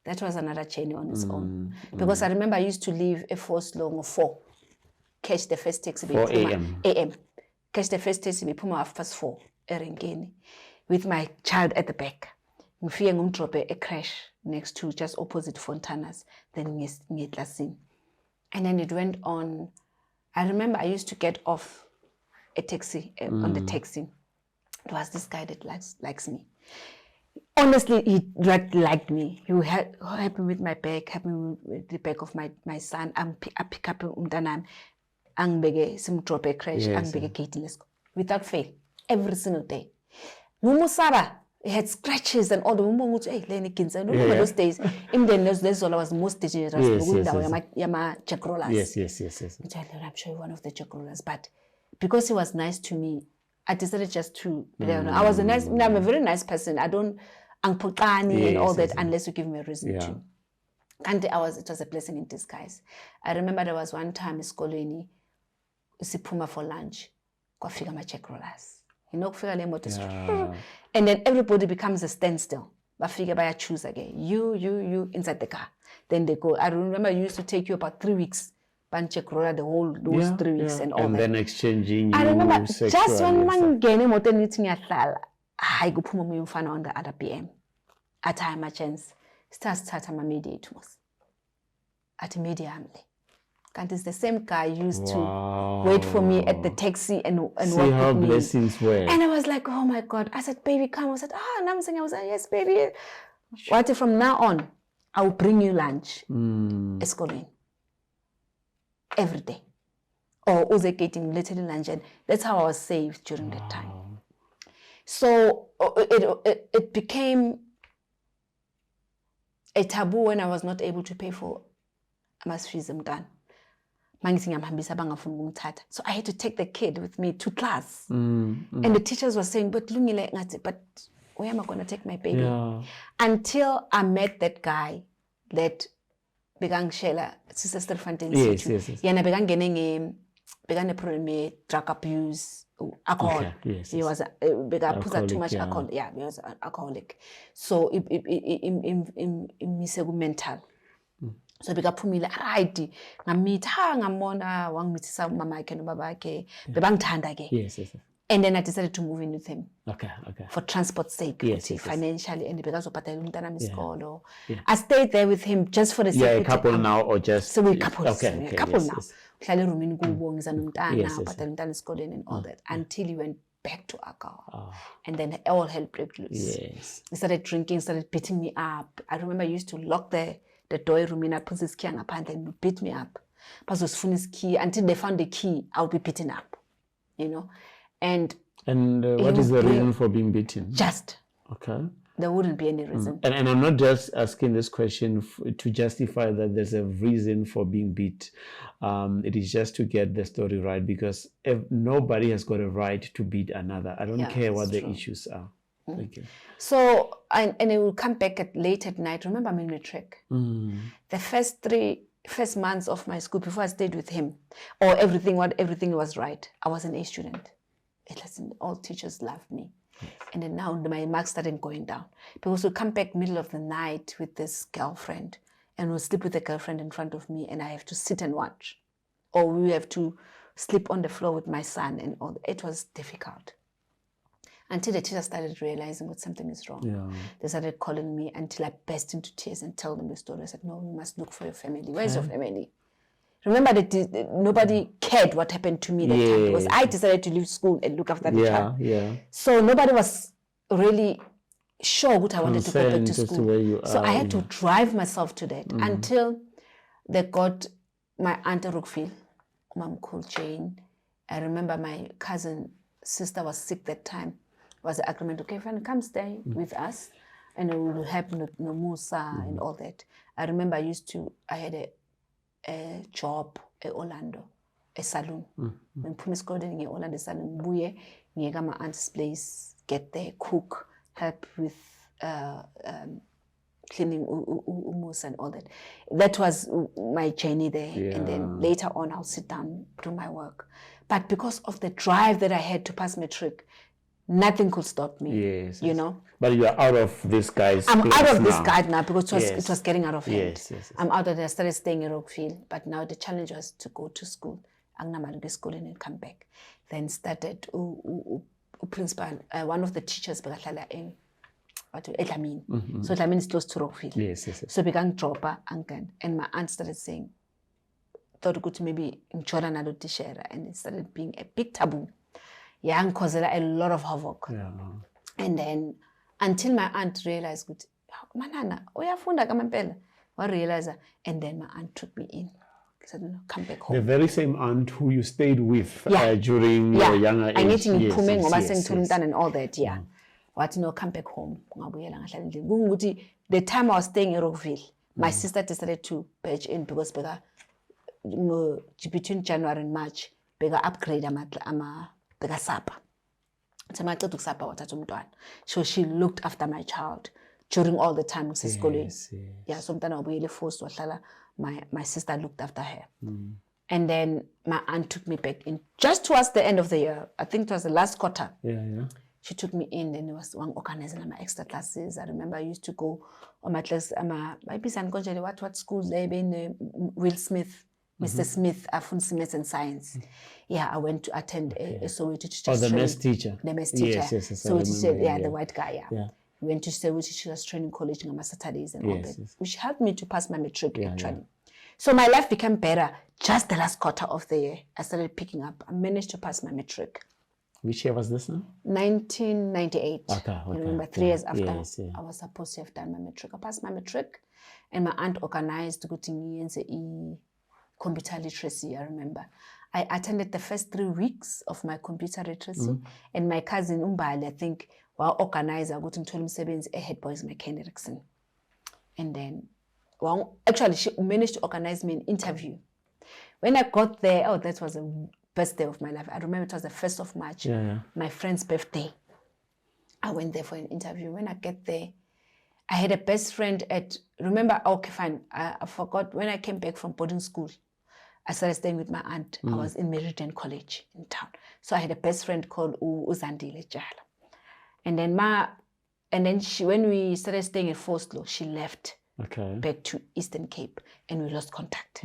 That was another journey on its own. Because I remember I used to leave a 4 catch the first taxi 4 a.m. Catch the first taxi before 4:30 erengeni, with my child at the back. Ngifike drop a crash next to just opposite Fontanas, then Nhlazatshe. And then it went on. I remember I used to get off a taxi on the taxi. It was this guy that likes me. Honestly, he liked me. He would help me with my bag, help me with the bag of my son. I pick up umntanami, angibeke simdrop a crash, angibeke gate let's go. Without fail, every single day. Mumusaba, he had scratches and all the women would say, hey, Lenny Kins. I remember those days. In the news, I was most dangerous. Yes. I'm sure one of the Jackrollers. But because he was nice to me, I decided just to, I was I'm a very nice person. I don't angpokani and all that unless you give me a reason to. And it was a blessing in disguise. I remember there was one time in Skolweni, Sipuma for lunch, kwafika ma Jackrollers. You know, and then everybody becomes a standstill. Bafika baya choose again. You inside the car. Then they go. I remember I used to take you about 3 weeks. Bancheck those 3 weeks and all and that. And then exchanging. I remember just when man gene motor meeting at Hlalele, I go put my phone on the other PM. At time a chance. Start my mediate was. At media. And it's the same guy used to wait for me at the taxi and see work how with me. Blessings were. And I was like, oh my God. I said, baby, come. I said, and I'm saying, I was like, yes, baby. What if from now on, I will bring you lunch. Escorting. Every day. Or uzegating literally lunch. And that's how I was saved during that time. So it became a taboo when I was not able to pay for mass fees done. So I had to take the kid with me to class. And the teachers were saying, but Lungile, but where am I going to take my baby? Until I met that guy that began Shela, Sister Fontaine Institute. Began a problem drug abuse, alcohol. He was put too much alcohol. Yeah, he was an alcoholic. So it mental. So bekaphumile right ngamitha ngamona wangimithisa umama yakhe nobaba yakhe bebangithanda ke. Yes. And then I decided to move in with him. Okay. For transport sake, financially, and because of isikolo. Yeah. I stayed there with him just for the sake. A couple now or just? So we're couples. Okay. A couple now. Hlale roomini kubo ngiza nomntana, bhatala umntana esikoleni and all that until he went back to alcohol. And then all hell broke loose. Yes. He started drinking, started beating me up. I remember I used to lock the door room in, I put his key and he beat me up. But was his key until they found the key, I'll be beaten up, you know. And what is the reason for being beaten? Just. Okay. There wouldn't be any reason. And I'm not just asking this question to justify that there's a reason for being beat. It is just to get the story right, because nobody has got a right to beat another. I don't care what the issues are. Okay. So, and it will come back late at night. Remember, I'm in matric. The first months of my school, before I stayed with him, or everything was right, I was an A student. All teachers loved me. And then now my marks started going down. Because we come back middle of the night with this girlfriend, and will sleep with a girlfriend in front of me, and I have to sit and watch. Or we have to sleep on the floor with my son and all. It was difficult. Until the teacher started realizing that something is wrong. Yeah. They started calling me until I burst into tears and tell them the story. I said, no, we must look for your family. Where's your family? Remember that nobody cared what happened to me that time, because I decided to leave school and look after the child. Yeah. So nobody was really sure what I wanted to go back to school. So I had to drive myself to that until they got my aunt Rookville, Mom called Jane. I remember my cousin sister was sick that time. Was the agreement, okay, fine, come stay with us and we will help Nomusa and all that. I remember I had a job in Orlando, a saloon. When Pumis called in Orlando salon, buye, ngiyeka my aunt's place, get there, cook, help with cleaning umus and all that. That was my journey there. Yeah. And then later on, I'll sit down, do my work. But because of the drive that I had to pass matric, nothing could stop me. Yes. You know? But you are out of this guy's I'm out of now. this guide now because it was getting out of hand. Yes. I'm out of there. I started staying in Rockville. But now the challenge was to go to school. Angnamalube school and then come back. Then started principal, one of the teachers, Hlalele, Edlamin. So Edlamin is close to Rockville. Yes. So began dropper and my aunt started saying, thought good to maybe in Jordan and it started being a big taboo. Yeah, caused a lot of havoc. Yeah. And then until my aunt realized, good, manana, uyafunda kamampela. I realized, and then my aunt took me in. Said, no, come back home. The very same aunt who you stayed with during your younger age. I need to yes. And all that. Yeah. What no, come back home. The time I was staying in Rockville, my sister decided to patch in because between January and March, bega upgrade bega sapa. So she looked after my child during all the time schooling. Yeah, sometimes I'll be really forced to my sister looked after her. And then my aunt took me back in just towards the end of the year. I think it was the last quarter. Yeah. She took me in, and it was one organizing my extra classes. I remember I used to go on my class, what school they been Will Smith, Mr. Smith, Smith and Science. Yeah, I went to attend a Soweto teacher. Oh, the mess teacher. The mess teacher. Yes, so the white guy, yeah. We went to Soweto Teachers Training College on Saturdays and all that, which helped me to pass my matric actually. So my life became better just the last quarter of the year. I started picking up. I managed to pass my matric. Which year was this now? 1998. Okay. I remember 3 years after I was supposed to have done my matric. I passed my matric, and my aunt organized to computer literacy. I remember I attended the first 3 weeks of my computer literacy, and my cousin Umbali, I think, was organizer got into a head boys mechanic Erickson. And then actually she managed to organize me an interview. When I got there, that was the best day of my life. I remember it was the 1st of March, my friend's birthday. I went there for an interview. When I get there, I had a best friend I forgot, when I came back from boarding school, I started staying with my aunt. I was in Meridian College in town. So I had a best friend called Uzandile Jala. And then she, when we started staying at Forstlow, she left back to Eastern Cape, and we lost contact.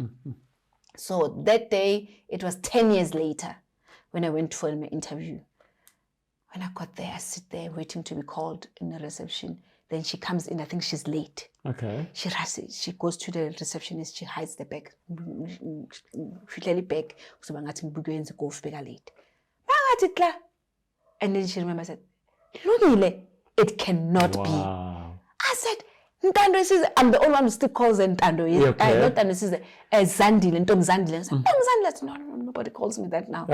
So that day, it was 10 years later when I went for my interview. When I got there, I sit there waiting to be called in the reception. Then she comes in, I think she's late. She rushes, she goes to the receptionist, she hides the bag. She clearly bag, so late. And then she remembers that, Lungile, it cannot be. I said, Ntando says, I'm the only one who still calls her Ntando. Not Ntando says, Zandile, Ntom Zandile. I said, Zandile. No, nobody calls me that now.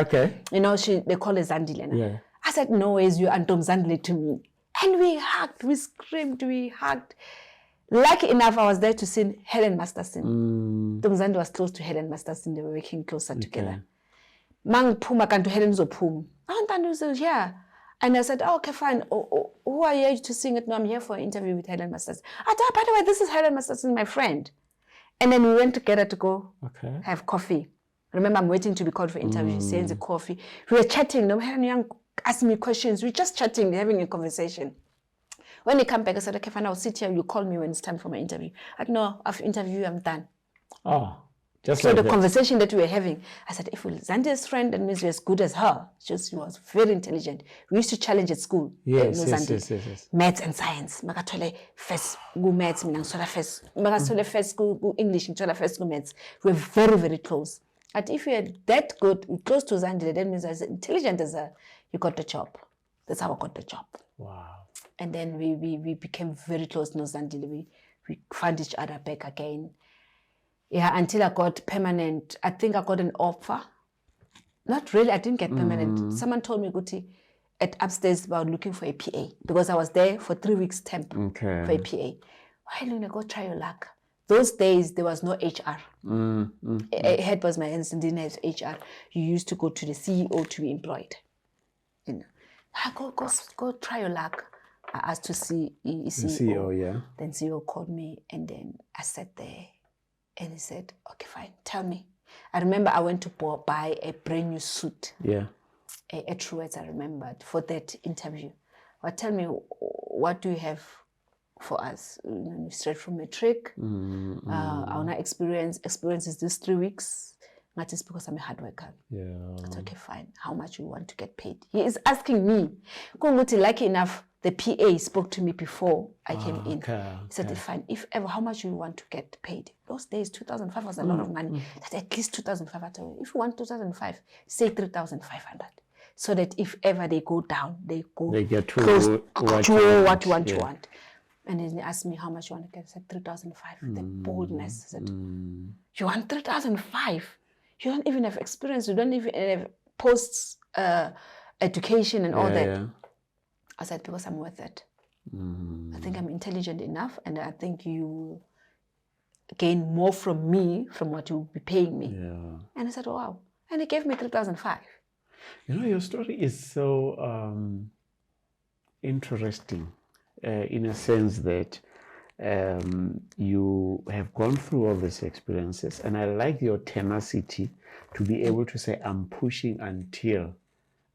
You know, they call her Zandile. I said, no ways, you are Ntom Zandile to me. And we hugged, we screamed, we hugged. Lucky enough, I was there to see Helen Masterson. Ntom Zandile was close to Helen Masterson. They were working closer together. Mang Puma can to Helen Zopum. Ntando says, yeah. And I said, okay, fine. Who are you to sing it? No, I'm here for an interview with Helen Masterson. By the way, this is Helen Masterson, my friend. And then we went together to go have coffee. Remember, I'm waiting to be called for interview. She sends the coffee. We were chatting. No, Helen Young asked me questions. We're just chatting, having a conversation. When he come back, I said, okay, fine, I'll sit here. You call me when it's time for my interview. I said, no, after interview, I'm done. Oh, just so like the that. conversation that we were having, I said, if Zandi's friend, that means we're as good as her. She was very intelligent. We used to challenge at school. Yes. Maths and science. Makatole first go maths, makatole first go English, first go maths. We're very, very close. But if you're that good, close to Zandi, that means as intelligent as her, you got the job. That's how I got the job. Wow. And then we became very close, no Zandi. We found each other back again. Yeah, until I got permanent. I think I got an offer. Not really, I didn't get permanent. Someone told me, Guti, at upstairs about looking for a PA because I was there for 3 weeks temp for a PA. Why don't you go try your luck? Those days, there was no HR. Head was my hands and didn't have HR. You used to go to the CEO to be employed. You know, go try your luck. I asked to see CEO. The CEO, yeah. Then CEO called me and then I sat there. And he said, okay, fine, tell me. I remember I went to buy a brand new suit. Yeah. A Truett, I remembered, for that interview. But tell me, what do you have for us? Straight from matric. Our experience is this 3 weeks. Not just because I'm a hard worker. Yeah. That's okay, fine. How much you want to get paid? He is asking me. Lucky enough, the PA spoke to me before I came in. He said, fine, if ever, how much you want to get paid? Those days, 2005 was a lot of money. That at least 2005. If you want 2005, say 3,500. So that if ever they go down, they get close to what you want. And then he asked me how much you want to get. I said 3,500. The boldness. I said, you want 3,500? You don't even have experience. You don't even have post education and all that. Yeah. I said, because I'm worth it. I think I'm intelligent enough, and I think you gain more from me from what you'll be paying me. Yeah. And I said, oh, wow. And he gave me 3,500. You know, your story is so interesting in a sense that you have gone through all these experiences, and I like your tenacity to be able to say, I'm pushing until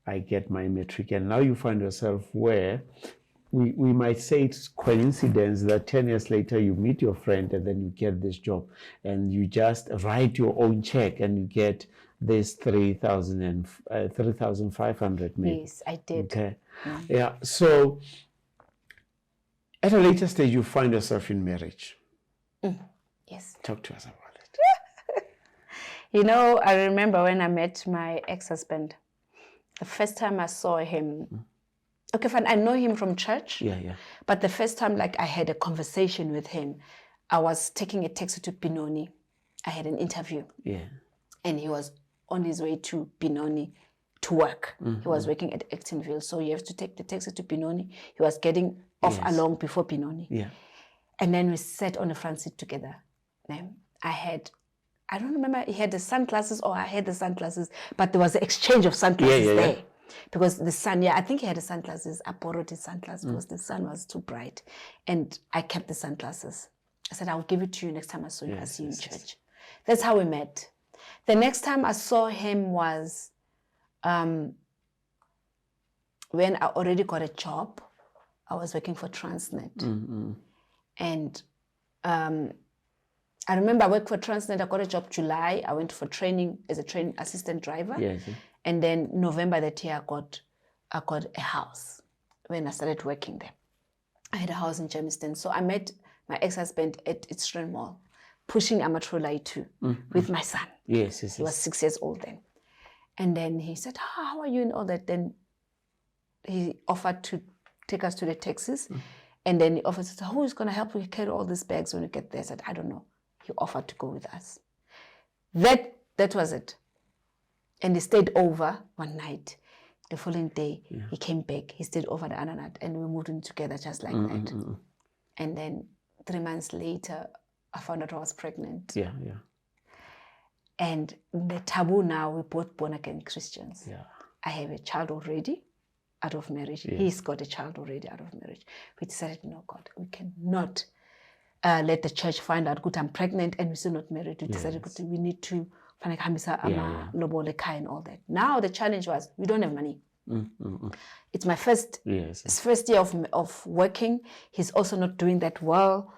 I get my matric. And now you find yourself where we might say it's coincidence that 10 years later you meet your friend and then you get this job and you just write your own check and you get this 3,500 maybe. Yes, I did. Okay. Yeah. So at a later stage, you find yourself in marriage. Yes. Talk to us about it. You know, I remember when I met my ex-husband, the first time I saw him, okay, fine, I know him from church. Yeah. But the first time, like, I had a conversation with him, I was taking a taxi to Benoni. I had an interview. Yeah. And he was on his way to Benoni to work. He was working at Actonville, so you have to take the taxi to Benoni. He was getting off along before Benoni. Yeah. And then we sat on the front seat together. Then I don't remember, he had the sunglasses or I had the sunglasses, but there was an exchange of sunglasses there. Because the sun, I think he had the sunglasses. I borrowed his sunglasses because the sun was too bright. And I kept the sunglasses. I said, I'll give it to you next time I see you in church. That's how we met. The next time I saw him was when I already got a job. I was working for Transnet. And I remember I worked for Transnet. I got a job July. I went for training as a train assistant driver. And then November that year, I got a house when I started working there. I had a house in Germiston. So I met my ex-husband at Eastern Mall, pushing Amatrolai too, with my son. He was 6 years old then. And then he said, how are you and all that? Then he offered to take us to the taxis. And then he offered to say, who is going to help you carry all these bags when you get there? I said, I don't know. He offered to go with us. That was it. And he stayed over one night. The following day, he came back. He stayed over the other night, and we moved in together just like that. And then 3 months later, I found out I was pregnant. And the taboo now, we're both born-again Christians. I have a child already out of marriage. He's got a child already out of marriage. We decided, no, God, we cannot let the church find out, good, I'm pregnant and we're still not married. We decided, good, we need to and all that. Now the challenge was, we don't have money. It's my first his first year of working. He's also not doing that well.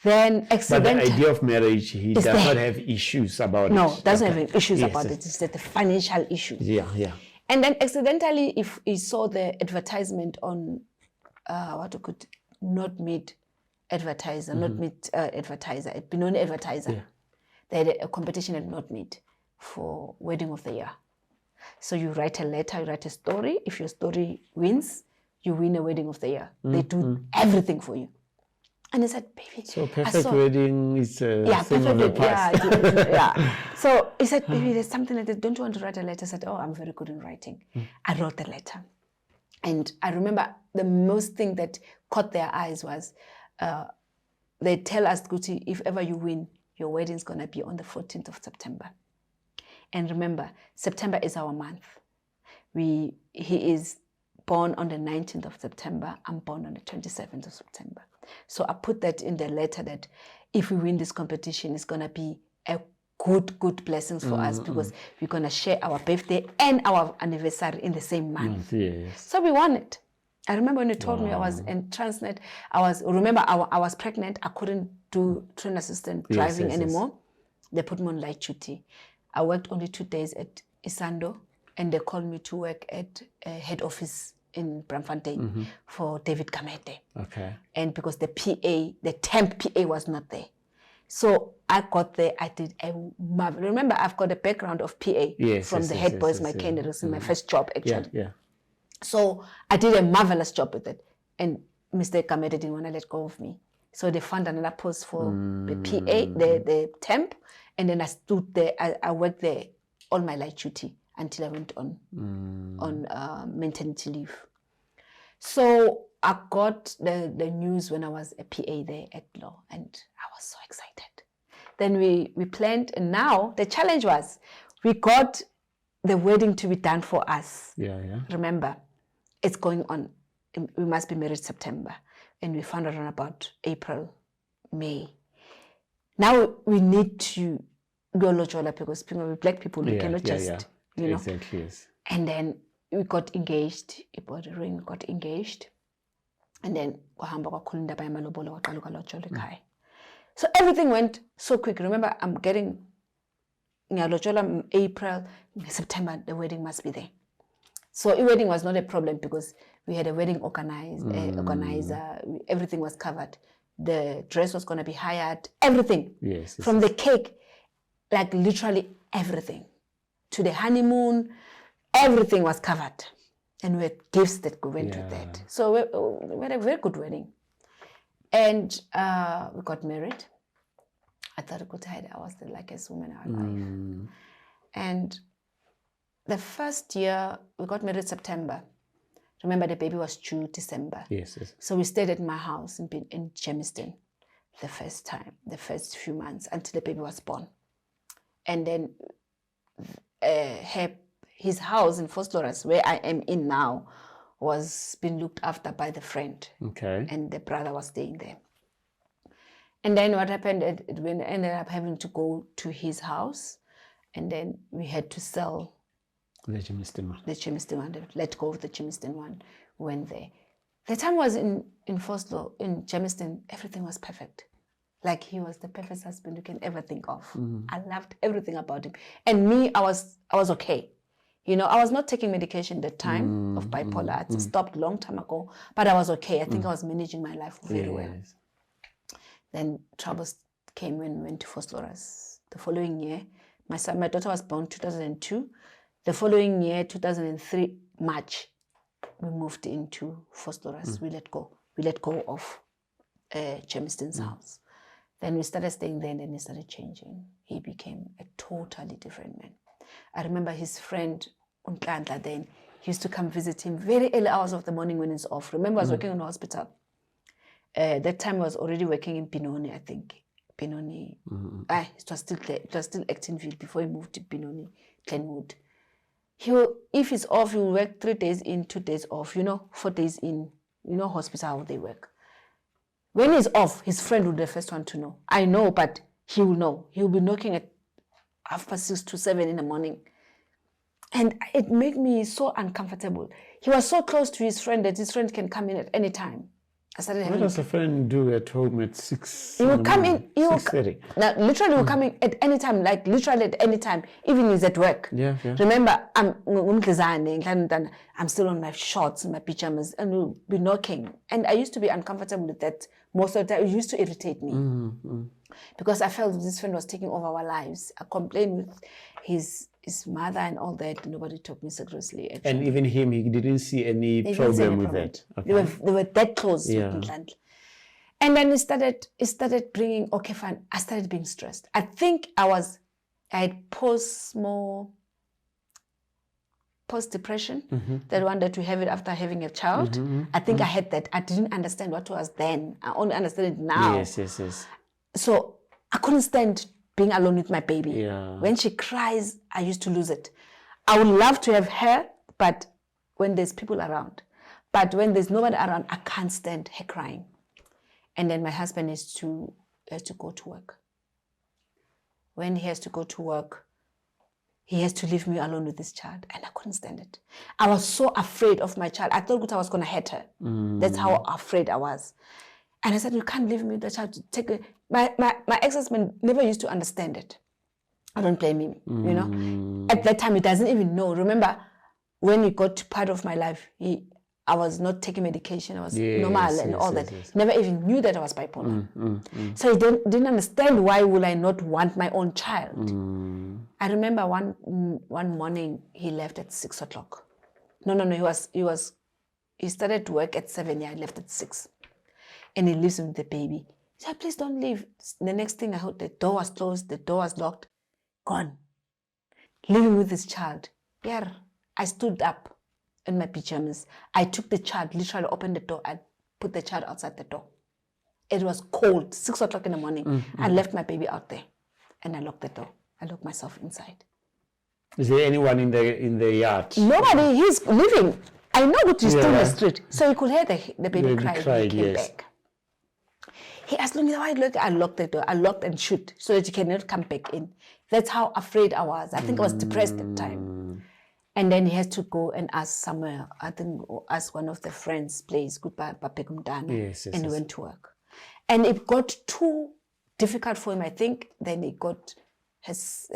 Then accidentally. But the idea of marriage, he does not have issues about it. No, doesn't have issues about it. It's the financial issue. Yeah. And then accidentally, if he saw the advertisement on not meet advertiser, at Benoni Advertiser. Yeah. They had a competition at Not Meet for Wedding of the Year. So you write a letter, you write a story. If your story wins, you win a Wedding of the Year. They do everything for you. And he said, baby. So perfect wedding is a thing of the past. Yeah. So he said, baby, there's something like that. Don't you want to write a letter? I said, oh, I'm very good in writing. I wrote the letter. And I remember the most thing that caught their eyes was they tell us, Guti, if ever you win, your wedding's going to be on the 14th of September. And remember, September is our month. He is born on the 19th of September. I'm born on the 27th of September. So I put that in the letter that if we win this competition, it's going to be a good blessings for us because we're going to share our birthday and our anniversary in the same month. Yes. So we won it. I remember when you told me I was in Transnet, I was pregnant. I couldn't do train assistant driving anymore. They put me on light duty. I worked only 2 days at Isando, and they called me to work at head office in Braamfontein for David Kamete. Okay. And because the temp PA was not there. So I got there, I did a marvel. Remember, I've got a background of PA from the head boys, my candidates in my first job, actually. Yeah. So I did a marvelous job with it. And Mr. Kamete didn't want to let go of me. So they found another post for the PA, the temp. And then I stood there, I worked there all my light duty until I went on maternity leave. So I got the news when I was a PA there at Law, and I was so excited. Then we planned, and now the challenge was we got the wedding to be done for us. Yeah. Remember, it's going on. We must be married September, and we found out on about April, May. Now we need to go lojola because with black people we cannot just you know. Exactly. Yes. And then we got engaged. About the ring, we got engaged, and then so everything went so quick. Remember, I'm getting April, September. The wedding must be there. So the wedding was not a problem because we had a wedding organizer. Everything was covered. The dress was going to be hired. Everything. Yes. From the cake, like literally everything, to the honeymoon, everything was covered. And we had gifts that went with that. So we had a very good wedding. And we got married. I thought I was the luckiest woman in our life. And the first year, we got married September. Remember, the baby was due December. Yes. So we stayed at my house in Germiston the first few months until the baby was born. And then his house in Vosloorus, where I am in now, was being looked after by the friend. Okay. And the brother was staying there. And then what happened, we ended up having to go to his house, and then we had to sell the Germiston one. Let go of the Germiston one. Went there. The time was in Voslo, in Germiston, everything was perfect. Like he was the perfect husband you can ever think of. I loved everything about him. And me, I was okay. You know, I was not taking medication at the time of bipolar. I stopped a long time ago, but I was okay. I think I was managing my life very well. Then troubles came when we went to Vosloorus. The following year, my daughter was born 2002. The following year, 2003, March, we moved into Vosloorus. We let go of Germiston's house. Then we started staying there, and then he started changing. He became a totally different man. I remember his friend, Nhlazatshe, then, he used to come visit him very early hours of the morning when he's off. Remember, I was working in the hospital. That time I was already working in Benoni, I think. Benoni. It was still there. It was still Actonville before he moved to Benoni, Glenwood. If he's off, he will work 3 days in, 2 days off. 4 days in. Hospital, how they work. When he's off, his friend will be the first one to know. I know, but he will know. He will be knocking at 6:30 to 7 in the morning. And it made me so uncomfortable. He was so close to his friend that his friend can come in at any time. I started What having... does a friend do at home at 6? He will come in. 6:30. Now, literally, he will come in at any time. Like literally at any time. Even he's at work. Yeah. Remember, I'm still on my shorts and my pajamas, and we'll be knocking. And I used to be uncomfortable with that most of the time. It used to irritate me because I felt this friend was taking over our lives. I complained with his mother and all that. Nobody took me seriously. Actually. And even him, he didn't see any problem with that. Okay. They were that close. Yeah. And then it started bringing, okay, fine. I started being stressed. I think I had post-depression, that one that we have it after having a child. I think I had that. I didn't understand what was then. I only understand it now. Yes. So I couldn't stand being alone with my baby. Yeah. When she cries, I used to lose it. I would love to have her, but when there's people around. But when there's nobody around, I can't stand her crying. And then my husband has to go to work. When he has to go to work, he has to leave me alone with this child. And I couldn't stand it. I was so afraid of my child. I thought I was going to hurt her. That's how afraid I was. And I said, you can't leave me with the child. My ex-husband never used to understand it. I don't blame him, you know. At that time, he doesn't even know. Remember, when he got to part of my life, I was not taking medication. I was normal and all that. Yes. Never even knew that I was bipolar. So he didn't understand why would I not want my own child. I remember one morning he left at 6 o'clock. No, he started work at 7. Yeah, he left at 6. And he lives with the baby. He said, please don't leave. The next thing I heard, the door was closed, the door was locked. Gone. Living with this child. Yeah, I stood up in my pajamas. I took the child, literally opened the door, and put the child outside the door. It was cold, 6 o'clock in the morning. I left my baby out there and I locked the door. I locked myself inside. Is there anyone in the yard? Nobody, he's living. I know that he's still in the street. So he could hear the baby cry when he came back. He asked me, why look? I locked the door. I locked and shoot so that you cannot come back in. That's how afraid I was. I think I was depressed at the time. And then he has to go and ask somewhere, I think ask one of the friends' place, goodbye, yes, and he went to work. And it got too difficult for him, I think. Then he got his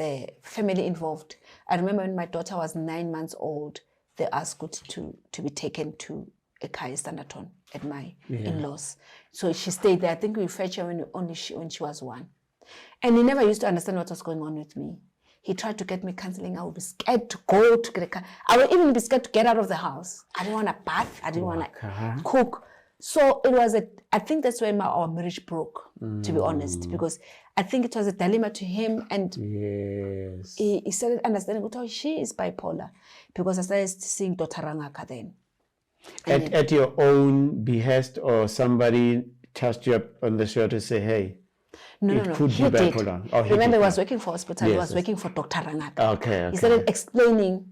family involved. I remember when my daughter was 9 months old, they asked to be taken to a Kaya Standaton at my in-laws. So she stayed there. I think we fetched her when she was 1. And he never used to understand what was going on with me. He tried to get me counseling. I would be scared to go to get I would even be scared to get out of the house. I didn't want to bath. I didn't want to cook. So it was I think that's where our marriage broke, to be honest, because I think it was a dilemma to him, and he started understanding, oh, she is bipolar, because I started seeing Dr. Rangaka then. At your own behest, or somebody touched you up on the shoulder to say, hey, No. Could be bipolar. Oh, remember, he was working for hospital. He was working for Dr. Rangaka. Okay. He started explaining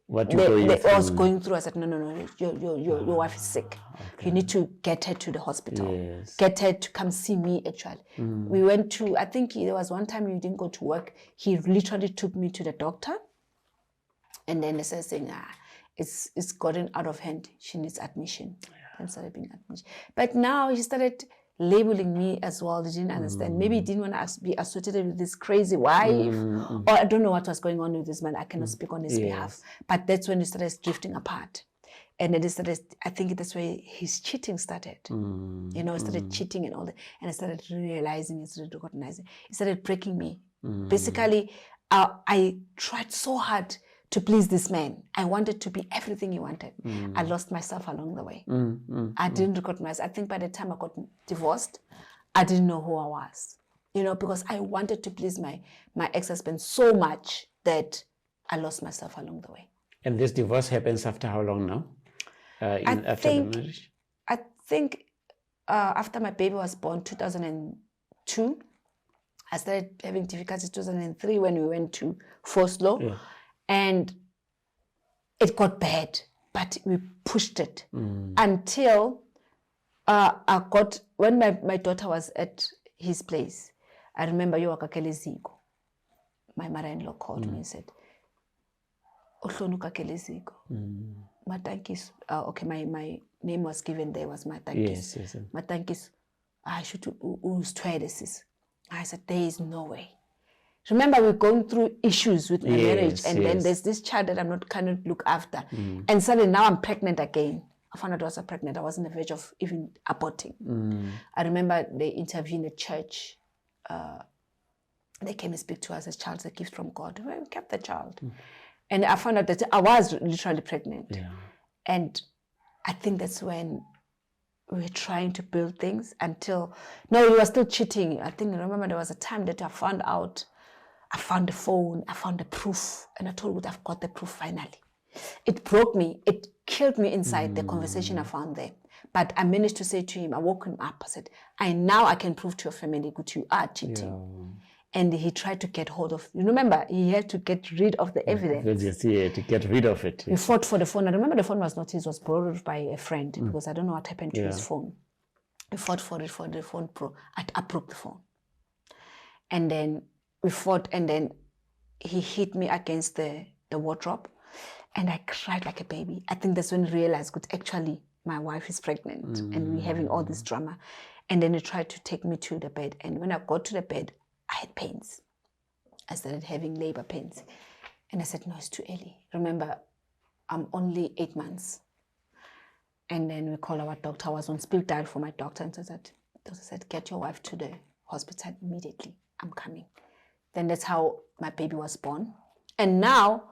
what I was going through. I said, no, your wife is sick. Okay. You need to get her to the hospital. Yes. Get her to come see me, actually. We went to, I think there was one time you didn't go to work. He literally took me to the doctor. And then they said, saying, it's gotten out of hand. She needs admission. And started being admission. But now he started labeling me as well. He didn't understand. Maybe he didn't want to be associated with this crazy wife. Or I don't know what was going on with this man. I cannot speak on his behalf. But that's when he started drifting apart. And then I think that's where his cheating started. You know, he started cheating and all that. And I started realizing, he started recognizing. He started breaking me. Basically, I tried so hard to please this man. I wanted to be everything he wanted. I lost myself along the way. I didn't recognize. I think by the time I got divorced, I didn't know who I was. You know, because I wanted to please my ex-husband so much that I lost myself along the way. And this divorce happens after how long now? After the marriage? I think after my baby was born, 2002. I started having difficulties 2003 when we went to Foslo. Yeah. And it got bad, but we pushed it until when my daughter was at his place. I remember my mother-in-law called me and said, Matankis, okay, my name was given there was Matankis. Yes. Matankis, I should try this. I said, there is no way. Remember, we're going through issues with my marriage, and then there's this child that I cannot look after. And suddenly now I'm pregnant again. I found out I was pregnant. I was on the verge of even aborting. I remember they interviewed in a church. They came and speak to us as child's a gift from God. We kept the child. And I found out that I was literally pregnant. Yeah. And I think that's when we were trying to build things we were still cheating. I remember there was a time that I found the phone, I found the proof, and I told God, I've got the proof finally. It broke me. It killed me inside the conversation I found there. But I managed to say to him, I woke him up, I said, I can prove to your family that you are cheating. Yeah. And he tried to get hold of, remember, he had to get rid of the evidence. Yeah, to get rid of it. We fought for the phone. I remember the phone was not his, was borrowed by a friend because I don't know what happened to his phone. We fought for the phone. I broke the phone. And then we fought, and then he hit me against the wardrobe, and I cried like a baby. I think that's when I realized, good, actually, my wife is pregnant, and we're having all this drama. And then he tried to take me to the bed, and when I got to the bed, I had pains. I started having labor pains, and I said, no, it's too early. Remember, I'm only 8 months. And then we called our doctor. I was on speed dial for my doctor, and the doctor said, get your wife to the hospital immediately. I'm coming. Then that's how my baby was born. And now,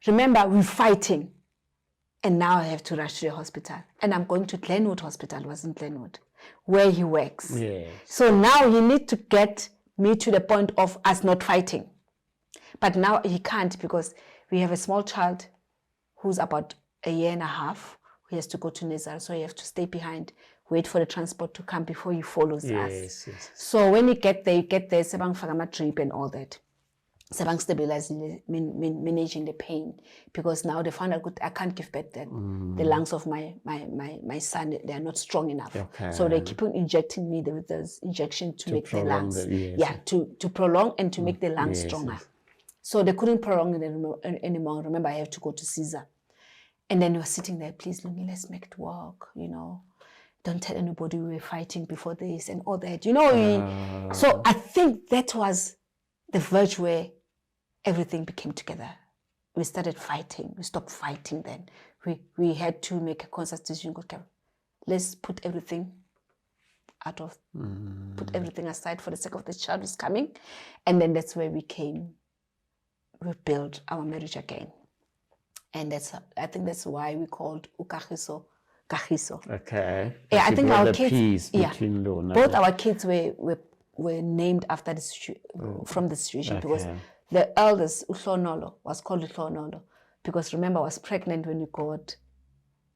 remember, we're fighting. And now I have to rush to the hospital. And I'm going to Glenwood Hospital, it was in Glenwood, where he works. Yes. So now he needs to get me to the point of us not fighting. But now he can't, because we have a small child who's about 1.5 years. He has to go to Nhlazatshe, so he has to stay behind, wait for the transport to come before he follows us. Yes. So when you get there, sebang faka matric and all that. Sebang stabilizing, managing the pain, because now they found out I can't give birth then. The lungs of my son, they are not strong enough. Okay. So they keep on injecting me with this injection to make the lungs. To prolong and to make the lungs stronger. So they couldn't prolong it anymore. Remember, I have to go to Caesar. And then we were sitting there, please, Lungile, let's make it work, Don't tell anybody we were fighting before this and all that, So I think that was the verge where everything became together. We started fighting. We stopped fighting then. We had to make a conscious decision. Okay, let's put everything put everything aside for the sake of the child who's coming. And then that's where we built our marriage again. And I think that's why we called Ukagiso Kagiso. Okay. Yeah, I think our kids, both our kids were named after from the situation, because the eldest, Uhlonolo, was called Uhlonolo, because remember, I was pregnant when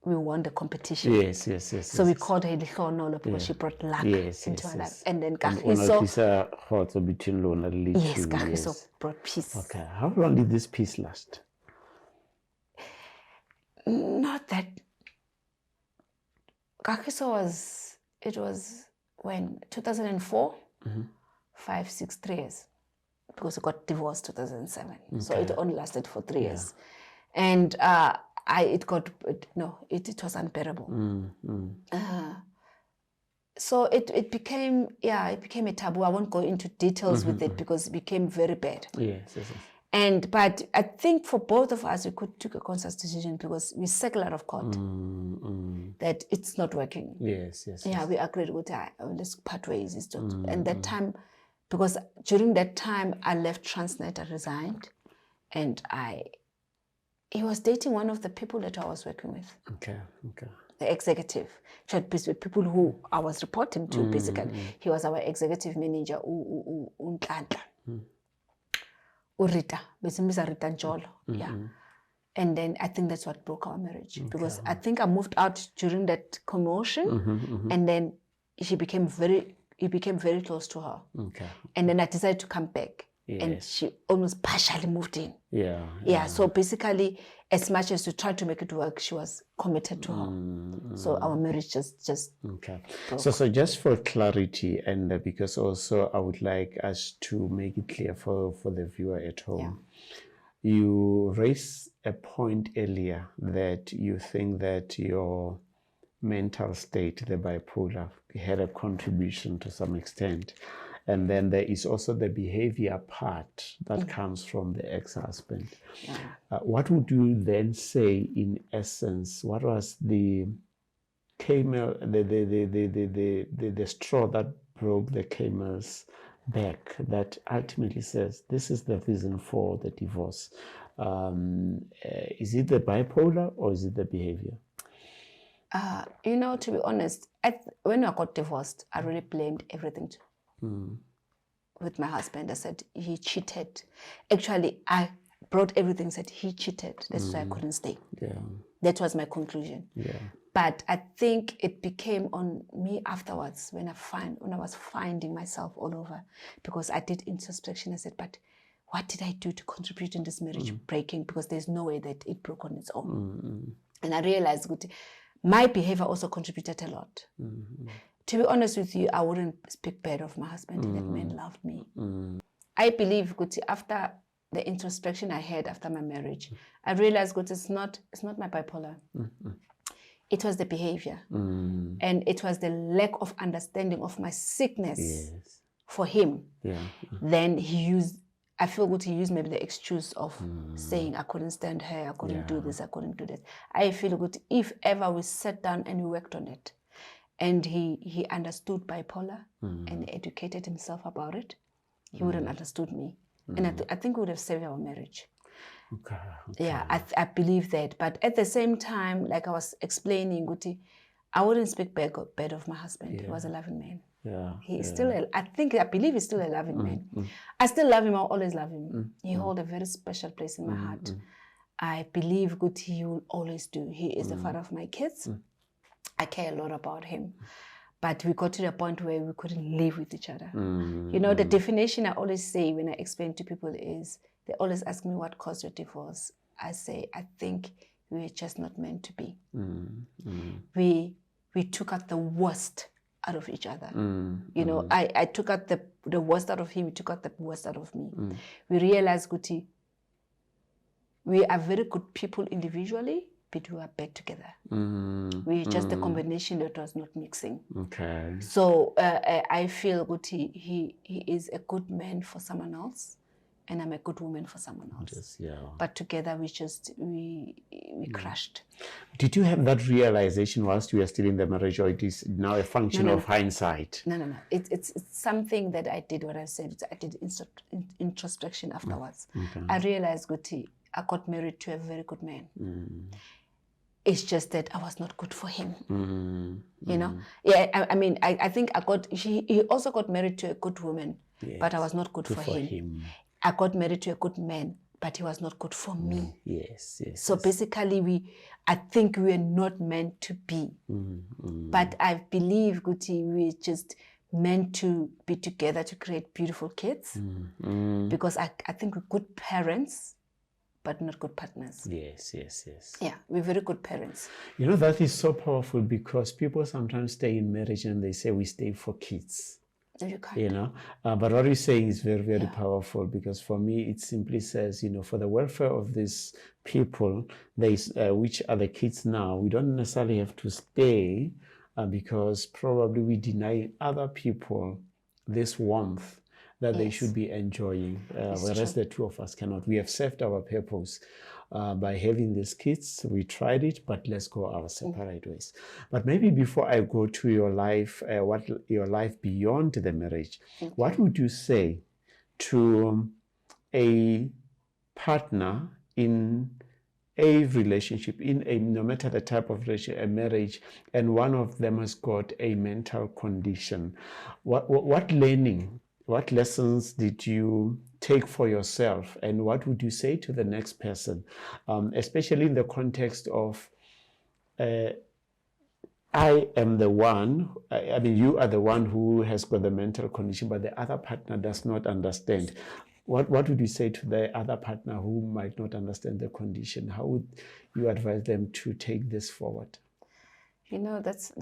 we won the competition. Yes. So we called her Uhlonolo because she brought luck into her life. And then Kagiso. Yes, Kagiso brought peace. Okay. How long did this peace last? Not that. Kagiso was when 2004, 3 years, because we got divorced 2007. Okay. So it only lasted for 3 years, and it was unbearable. So it became a taboo. I won't go into details with it because it became very bad. Yes. But I think for both of us, we could take a conscious decision, because we settled out of court that it's not working. Yes. Yeah, we agreed with that. Let's part ways. And that time, because during that time, I left Transnet, I resigned, and he was dating one of the people that I was working with. Okay. The executive. People who I was reporting to, basically. He was our executive manager, Nhlazatshe. Rita Njolo. Yeah. And then I think that's what broke our marriage, because I think I moved out during that commotion, and then he became very close to her. Okay. And then I decided to come back, and she almost partially moved in. Yeah. So basically, as much as we tried to make it work, she was committed to her. So our marriage just okay. Broke. So just for clarity, and because also I would like us to make it clear for the viewer at home. You raised a point earlier that you think that your mental state, the bipolar, had a contribution to some extent. And then there is also the behavior part that comes from the ex-husband. What would you then say, in essence, what was the camel, the straw that broke the camel's back, that ultimately says this is the reason for the divorce? Is it the bipolar or is it the behavior? To be honest, when I got divorced, I really blamed everything with my husband. I said he cheated. Actually, I brought everything, said he cheated. That's why I couldn't stay. That was my conclusion. But I think it became on me afterwards when I was finding myself all over, because I did introspection. I said, but what did I do to contribute in this marriage breaking? Because there's no way that it broke on its own. And I realized my behavior also contributed a lot. To be honest with you, I wouldn't speak bad of my husband. That man loved me. I believe after the introspection I had after my marriage, I realized it's not my bipolar. It was the behavior. And it was the lack of understanding of my sickness for him. Then I feel he used maybe the excuse of saying I couldn't stand her, I couldn't do this, I couldn't do that. I feel if ever we sat down and we worked on it, and he understood bipolar and educated himself about it, he would have understood me. And I think we would have saved our marriage. Yeah, I believe that. But at the same time, like I was explaining, I wouldn't speak bad of my husband. He was a loving man. He is still, I believe he's still a loving man. I still love him. I'll always love him. He holds a very special place in my heart. I believe he will always do. He is the father of my kids. I care a lot about him. But we got to the point where we couldn't live with each other. The definition I always say when I explain to people is, they always ask me what caused your divorce. I say, I think we were just not meant to be. We took out the worst out of each other. I took out the worst out of him, he took out the worst out of me. We realized, we are very good people individually, but we are bad together. We just a combination that was not mixing. So I feel he is a good man for someone else, and I'm a good woman for someone else. But together we crashed. Did you have that realization whilst you were still in the marriage, or it is now a function of hindsight? No. It's something that I did. What I said, I did introspection afterwards. I realized, I got married to a very good man. It's just that I was not good for him. I think he also got married to a good woman, but I was not good for him. I got married to a good man, but he was not good for me. So basically, I think we were not meant to be. But I believe, we just meant to be together to create beautiful kids. Because I think we're good parents, but not good partners. Yes. Yeah, we're very good parents. That is so powerful, because people sometimes stay in marriage and they say we stay for kids. No, you can't. But what you're saying is very, very powerful, because for me, it simply says, for the welfare of these people, which are the kids now, we don't necessarily have to stay because probably we deny other people this warmth that they should be enjoying, whereas the two of us cannot. We have served our purpose by having these kids. We tried it, but let's go our separate ways. But maybe before I go to your life, your life beyond the marriage, what would you say to a partner in a relationship, no matter the type of relationship, a marriage, and one of them has got a mental condition? What lessons did you take for yourself, and what would you say to the next person, especially in the context of I am the one, you are the one who has got the mental condition, but the other partner does not understand. What would you say to the other partner who might not understand the condition? How would you advise them to take this forward? That's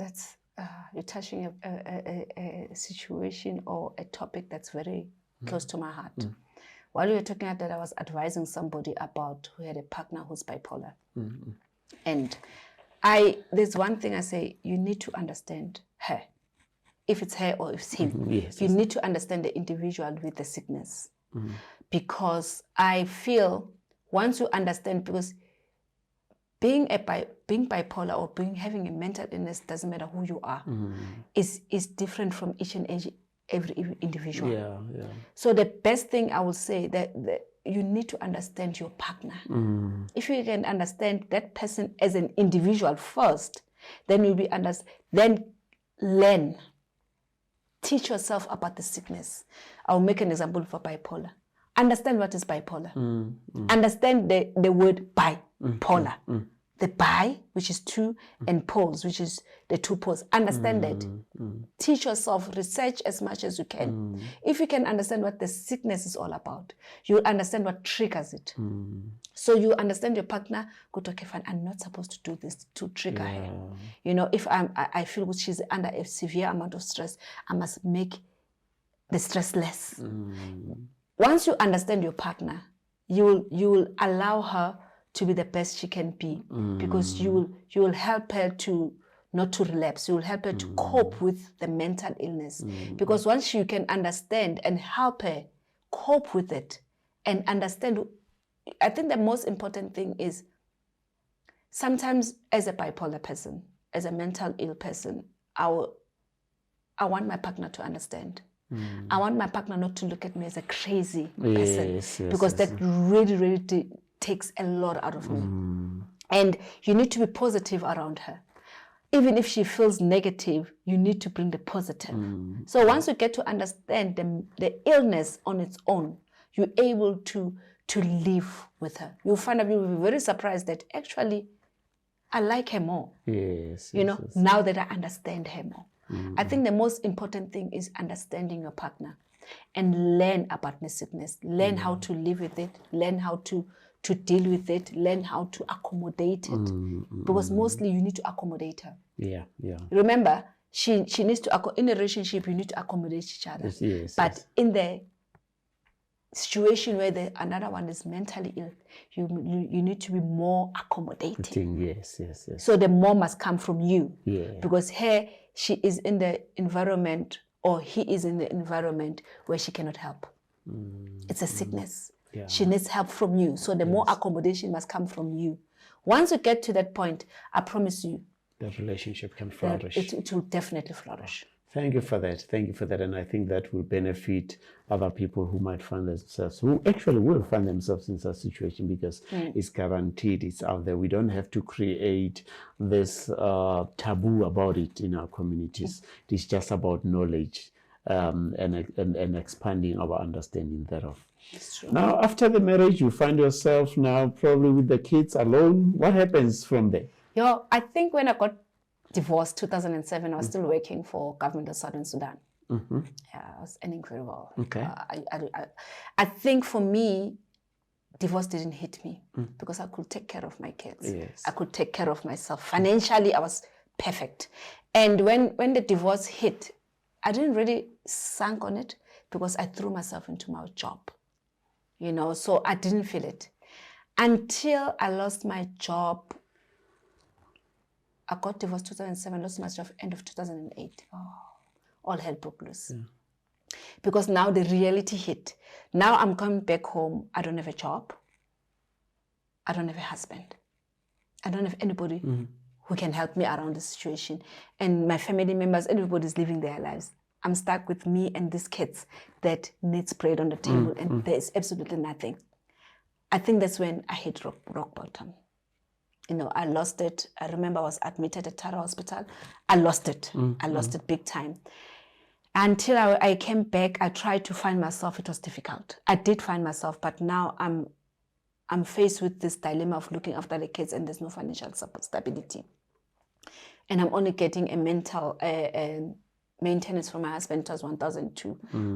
you're touching a situation or a topic that's very close to my heart. while you were talking about that, I was advising somebody about who had a partner who's bipolar. And there's one thing I say, you need to understand her. If it's her or if it's him, you need to understand the individual with the sickness. Because I feel once you understand, because being bipolar or having a mental illness, doesn't matter who you are, is different from each and every individual. So the best thing I would say that you need to understand your partner. If you can understand that person as an individual first, then you'll be then learn. Teach yourself about the sickness. I'll make an example for bipolar. Understand what is bipolar. Understand the word bipolar. The bi, which is two, and poles, which is the two poles. Understand that. Teach yourself, research as much as you can. If you can understand what the sickness is all about, you'll understand what triggers it. So you understand your partner, go to, okay, fine, I'm not supposed to do this to trigger her. You know, if I feel she's under a severe amount of stress, I must make the stress less. Once you understand your partner, you will allow her to be the best she can be, because you will help her to not to relapse. You will help her to cope with the mental illness, because once you can understand and help her cope with it and understand, I think the most important thing is sometimes as a bipolar person, as a mental ill person, I want my partner to understand. I want my partner not to look at me as a crazy person, because that really takes a lot out of me. And you need to be positive around her. Even if she feels negative, you need to bring the positive. So once you get to understand the illness on its own, you're able to live with her. You'll find out, you'll be very surprised that actually I like her more. Now that I understand her more. I think the most important thing is understanding your partner and learn about the sickness. Learn how to live with it. Learn how to deal with it. Learn how to accommodate it. Because mostly you need to accommodate her. Remember, she needs to, in a relationship, you need to accommodate each other. But in the situation where another one is mentally ill, you need to be more accommodating. So the more must come from you. Because she is in the environment, or he is in the environment where she cannot help. It's a sickness. She needs help from you. So the more accommodation must come from you. Once you get to that point, I promise you, the relationship can flourish. It will definitely flourish. Thank you for that. Thank you for that. And I think that will benefit other people who might find themselves, who actually will find themselves in such a situation, because it's guaranteed, it's out there. We don't have to create this taboo about it in our communities. It's just about knowledge and expanding our understanding thereof. Now, after the marriage, you find yourself now probably with the kids alone. What happens from there? I think when I got divorced 2007, I was still working for government of Southern Sudan. I was earning very well. I think for me, divorce didn't hit me because I could take care of my kids. I could take care of myself. Financially, I was perfect. And when the divorce hit, I didn't really sink on it because I threw myself into my job. So I didn't feel it. Until I lost my job. I got divorced 2007, lost my job end of 2008. All hell broke loose. Because now the reality hit. Now I'm coming back home. I don't have a job. I don't have a husband. I don't have anybody who can help me around the situation. And my family members, everybody's living their lives. I'm stuck with me and these kids that needs bread on the table, and there's absolutely nothing. I think that's when I hit rock bottom. I lost it. I remember I was admitted at Tara Hospital. I lost it. I lost it big time. Until I came back, I tried to find myself. It was difficult. I did find myself, but now I'm faced with this dilemma of looking after the kids, and there's no financial stability. And I'm only getting a mental maintenance from my husband. It was 1,002.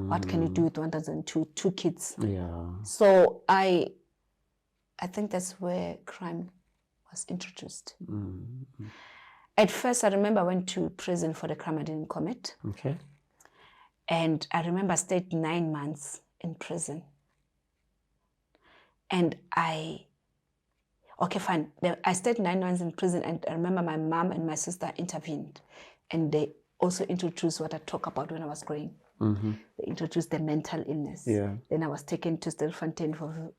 What can you do with 1,002? 2 kids. So I think that's where crime was introduced. At first, I remember I went to prison for the crime I didn't commit. And I remember I stayed 9 months in prison. And okay, fine. I stayed 9 months in prison, and I remember my mom and my sister intervened, and they also introduced what I talk about when I was growing. They introduced the mental illness. Then I was taken to Stilfontein for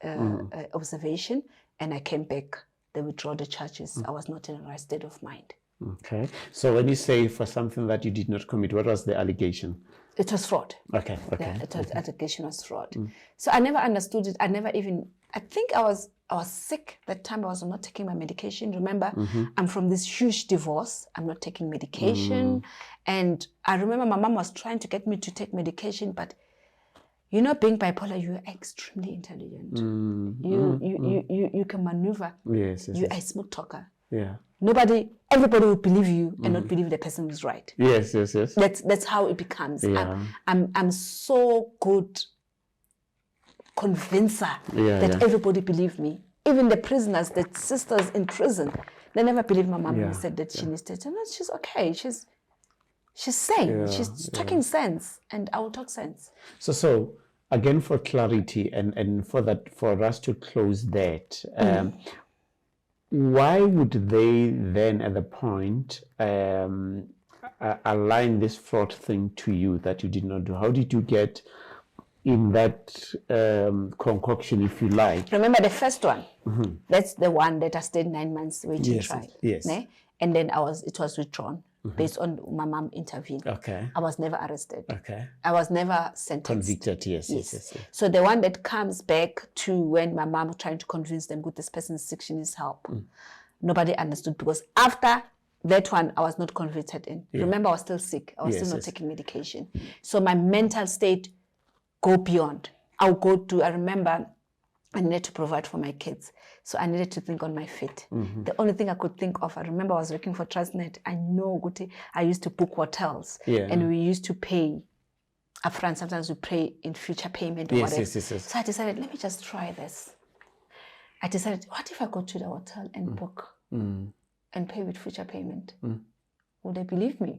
observation, and I came back. They withdrew the charges. I was not in the right state of mind. Okay. So when you say for something that you did not commit, what was the allegation? It was fraud. Okay. The allegation was fraud. So I never understood it. I think I was sick that time. I was not taking my medication. Remember, I'm from this huge divorce. I'm not taking medication. And I remember my mom was trying to get me to take medication, but you know, being bipolar, you're extremely intelligent. You can maneuver. Yes. You're a smooth talker. Yeah. Everybody will believe you and not believe the person is right. Yes. That's how it becomes. Yeah. I'm so good convincer that everybody believed me. Even the prisoners, the sisters in prison, they never believed my mom when I said that she needs to. No, she's okay. She's sane. She's talking sense, and I will talk sense. So again, for clarity and for us to close that, why would they then at the point align this fraud thing to you that you did not do? How did you get in that concoction, if you like? Remember the first one? That's the one that I stayed 9 months waiting trial. Yes. And then it was withdrawn based on my mom intervened. Okay. I was never arrested. Okay. I was never sentenced. Convicted, yes. So the one that comes back to when my mom was trying to convince them, good, this person is sick, she needs help. Nobody understood, because after that one, I was not convicted in. Remember, I was still sick. I was still not taking medication. So my mental state go beyond. I remember I needed to provide for my kids. So I needed to think on my feet. The only thing I could think of, I remember I was working for Transnet. I know, I used to book hotels. And we used to pay upfront. Sometimes we pay in future payment or whatever. So I decided, let me just try this. I decided, what if I go to the hotel and book and pay with future payment? Would they believe me?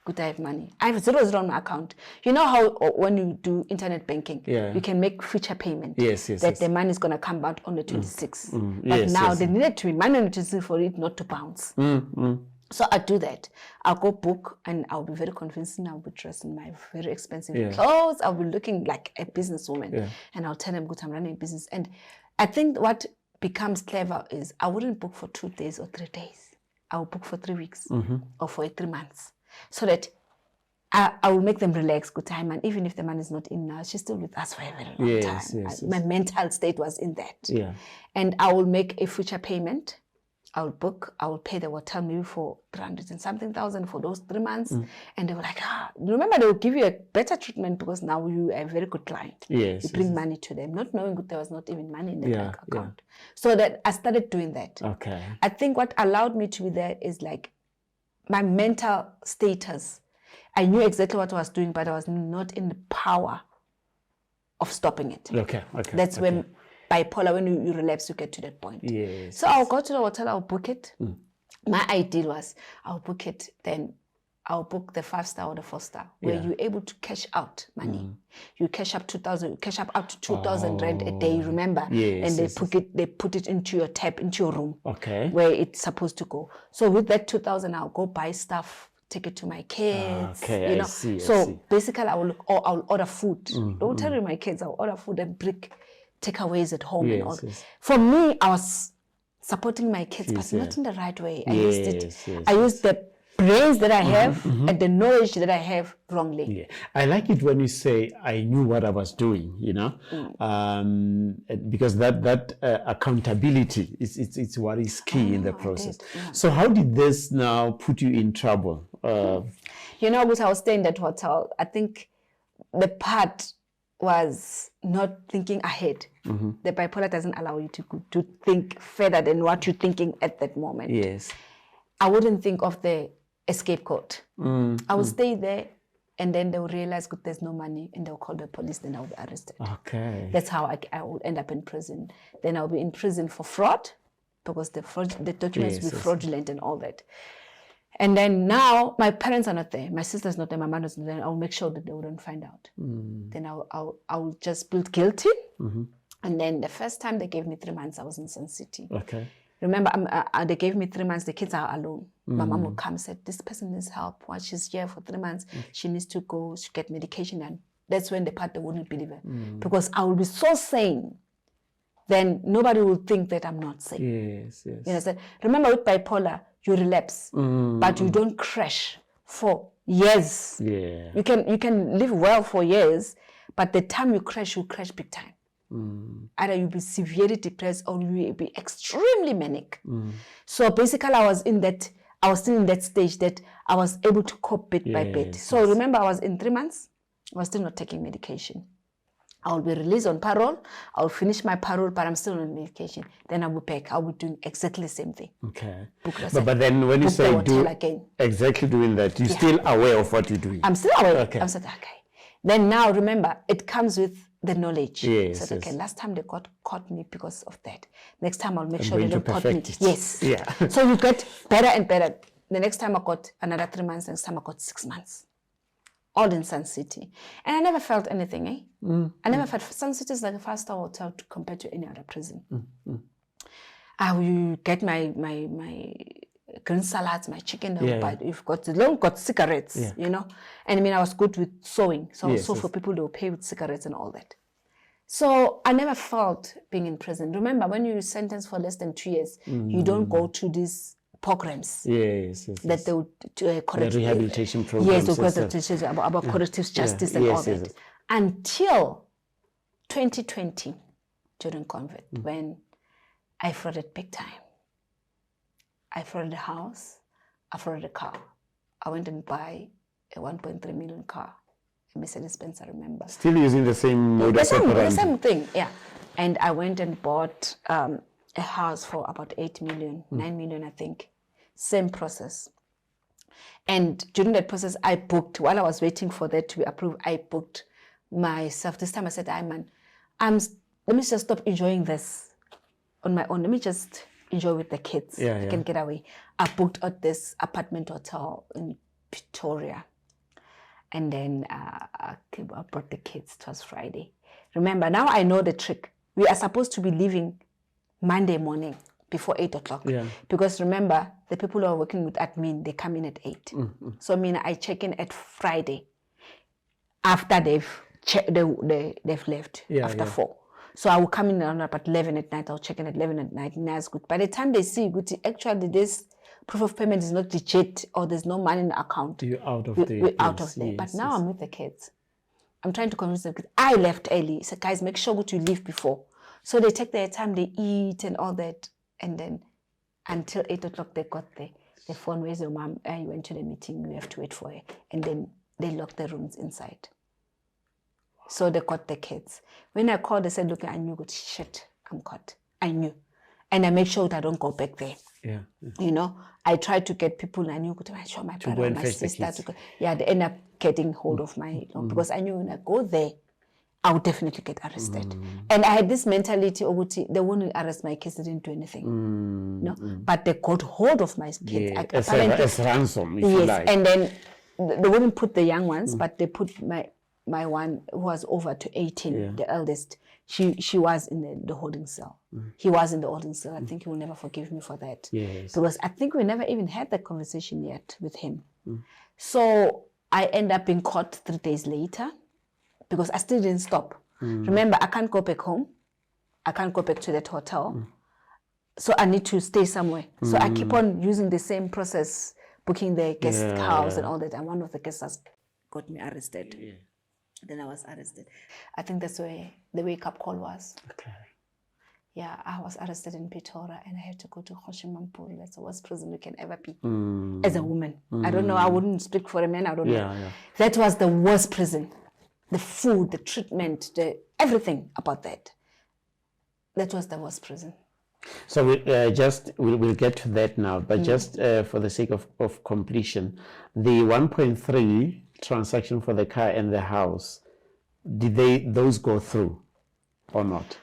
Could I have money? I have 0 on my account. You know how when you do internet banking, you can make future payment. That the money is going to come out on the 26th. But now they needed to be money on the 26th for it not to bounce. So I do that. I'll go book, and I'll be very convincing. I'll be dressed in my very expensive clothes. I'll be looking like a businesswoman. And I'll tell them, good, I'm running a business. And I think what becomes clever is I wouldn't book for 2 days or 3 days. I will book for 3 weeks or for 3 months. So that I will make them relax, good time. And even if the man is not in now, she's still with us for a very long time. My mental state was in that. And I will make a future payment. I will book, I will pay the hotel maybe for 300 and something thousand for those 3 months. And they were like, remember, they will give you a better treatment because now you are a very good client. You bring money to them, not knowing that there was not even money in the bank account. So that I started doing that. I think what allowed me to be there is like my mental status. I knew exactly what I was doing, but I was not in the power of stopping it. That's when bipolar, when you relapse, you get to that point. So I'll go to the hotel, I'll book it. My ideal was I'll book it, then I'll book the 5-star or the 4-star, where you're able to cash out money. You cash up 2,000, cash up to 2,000 rand a day, remember? And they put it into your tab, into your room, where it's supposed to go. So with that 2,000, I'll go buy stuff, take it to my kids. I see. Basically, I'll order food. Don't tell you my kids, I'll order food and bring takeaways at home and all. For me, I was supporting my kids, but not in the right way. I used it. I used the brains that I have and the knowledge that I have wrongly. I like it when you say I knew what I was doing, you know, because that accountability is what is key in the process. So how did this now put you in trouble? You know, because I was staying in that hotel, I think the part was not thinking ahead. The bipolar doesn't allow you to think further than what you're thinking at that moment. I wouldn't think of the scapegoat. I would stay there, and then they will realize, good, there's no money, and they'll call the police, then I'll be arrested. That's how I will end up in prison. Then I'll be in prison for fraud, because the documents will be fraudulent and all that. And then now my parents are not there, my sister's not there, my mother's not there. I'll make sure that they wouldn't find out. Then I'll just build guilty, And then the first time they gave me 3 months, I was in Sun City. Okay. Remember, they gave me 3 months. The kids are alone. My mom would come and said, this person needs help. While she's here for 3 months, she needs to go to get medication. And that's when the part they wouldn't believe it. Because I will be so sane. Then nobody will think that I'm not sane. Yes. You understand? Remember, with bipolar, you relapse, but you don't crash for years. Yeah. You can live well for years, but the time you crash big time. Either you'll be severely depressed or you will be extremely manic. So basically, I was still in that stage that I was able to cope bit by bit. So remember, I was in 3 months. I was still not taking medication. I will be released on parole. I will finish my parole, but I'm still on medication. Then I will back. I will do exactly the same thing. Okay. But then when you say exactly doing that, you're still aware of what you're doing? I'm still aware. Okay. I'm still, okay. Then now, remember, it comes with the knowledge. Yes. So, okay, last time they caught me because of that. Next time I'll make sure they don't caught me. Yes. Yeah. So you get better and better. The next time I got another 3 months, next time I got 6 months. All in Sun City. And I never felt anything, I never felt, Sun City is like a 5-star hotel compared to any other prison. I will get my green salads, my chicken, but you've got cigarettes, you know. And I mean, I was good with sewing. So I was for people who pay with cigarettes and all that. So I never felt being in prison. Remember, when you're sentenced for less than 2 years, you don't go to these programs. That they would correct. The rehabilitation programs. Yes, about corrective justice and all that. Until 2020, during COVID, when I frauded big time. I frauded a house, I frauded a car. I went and buy a 1.3 million car, a Mercedes-Benz, I remember. Still using the same modus operandi? The same thing, yeah. And I went and bought a house for about 8 million, 9 million, I think. Same process. And during that process, I booked, while I was waiting for that to be approved, I booked myself. This time I said, let me just stop enjoying this on my own. Let me just enjoy with the kids. I can get away. I booked at this apartment hotel in Pretoria. And then I brought the kids. It was Friday. Remember, now I know the trick. We are supposed to be leaving Monday morning before 8 o'clock. Because remember, the people who are working with admin, they come in at 8. So I mean, I check in at Friday after they've left, after 4. So I will come in around about 11 at night. I'll check in at 11 at night. And that's good. By the time they see, good, actually this proof of payment is not legit or there's no money in the account. You're out of there. We're out of there. But now I'm with the kids. I'm trying to convince them because I left early. So guys, make sure you leave before. So they take their time, they eat and all that. And then until 8 o'clock, they got there. The phone, where's your mom? You went to the meeting. We have to wait for her. And then they lock the rooms inside. So they caught the kids. When I called, they said, look, I knew, good shit, I'm caught. I knew. And I make sure that I don't go back there. You know, I tried to get people, I knew, good, I show my brother, my sister. They end up getting hold of my, because I knew when I go there, I would definitely get arrested. And I had this mentality, they won't arrest my kids, they didn't do anything. No, but they got hold of my kids. As ransom, if you like. And then they wouldn't put the young ones, but they put my one who was over to 18, the eldest, she was in the holding cell. He was in the holding cell. I think he will never forgive me for that. Because I think we never even had that conversation yet with him. So I end up being caught 3 days later because I still didn't stop. Remember, I can't go back home. I can't go back to that hotel. So I need to stay somewhere. So I keep on using the same process, booking the guest house and all that. And one of the guests got me arrested. Then I was arrested. I think that's where the wake-up call was. Yeah, I was arrested in Pretoria and I had to go to Hoshimampuri. That's the worst prison you can ever be as a woman. I don't know. I wouldn't speak for a man. I don't know. That was the worst prison. The food, the treatment, everything about that. That was the worst prison. So we'll get to that now. But just for the sake of completion, the 1.3 transaction for the car and the house, did those go through or not?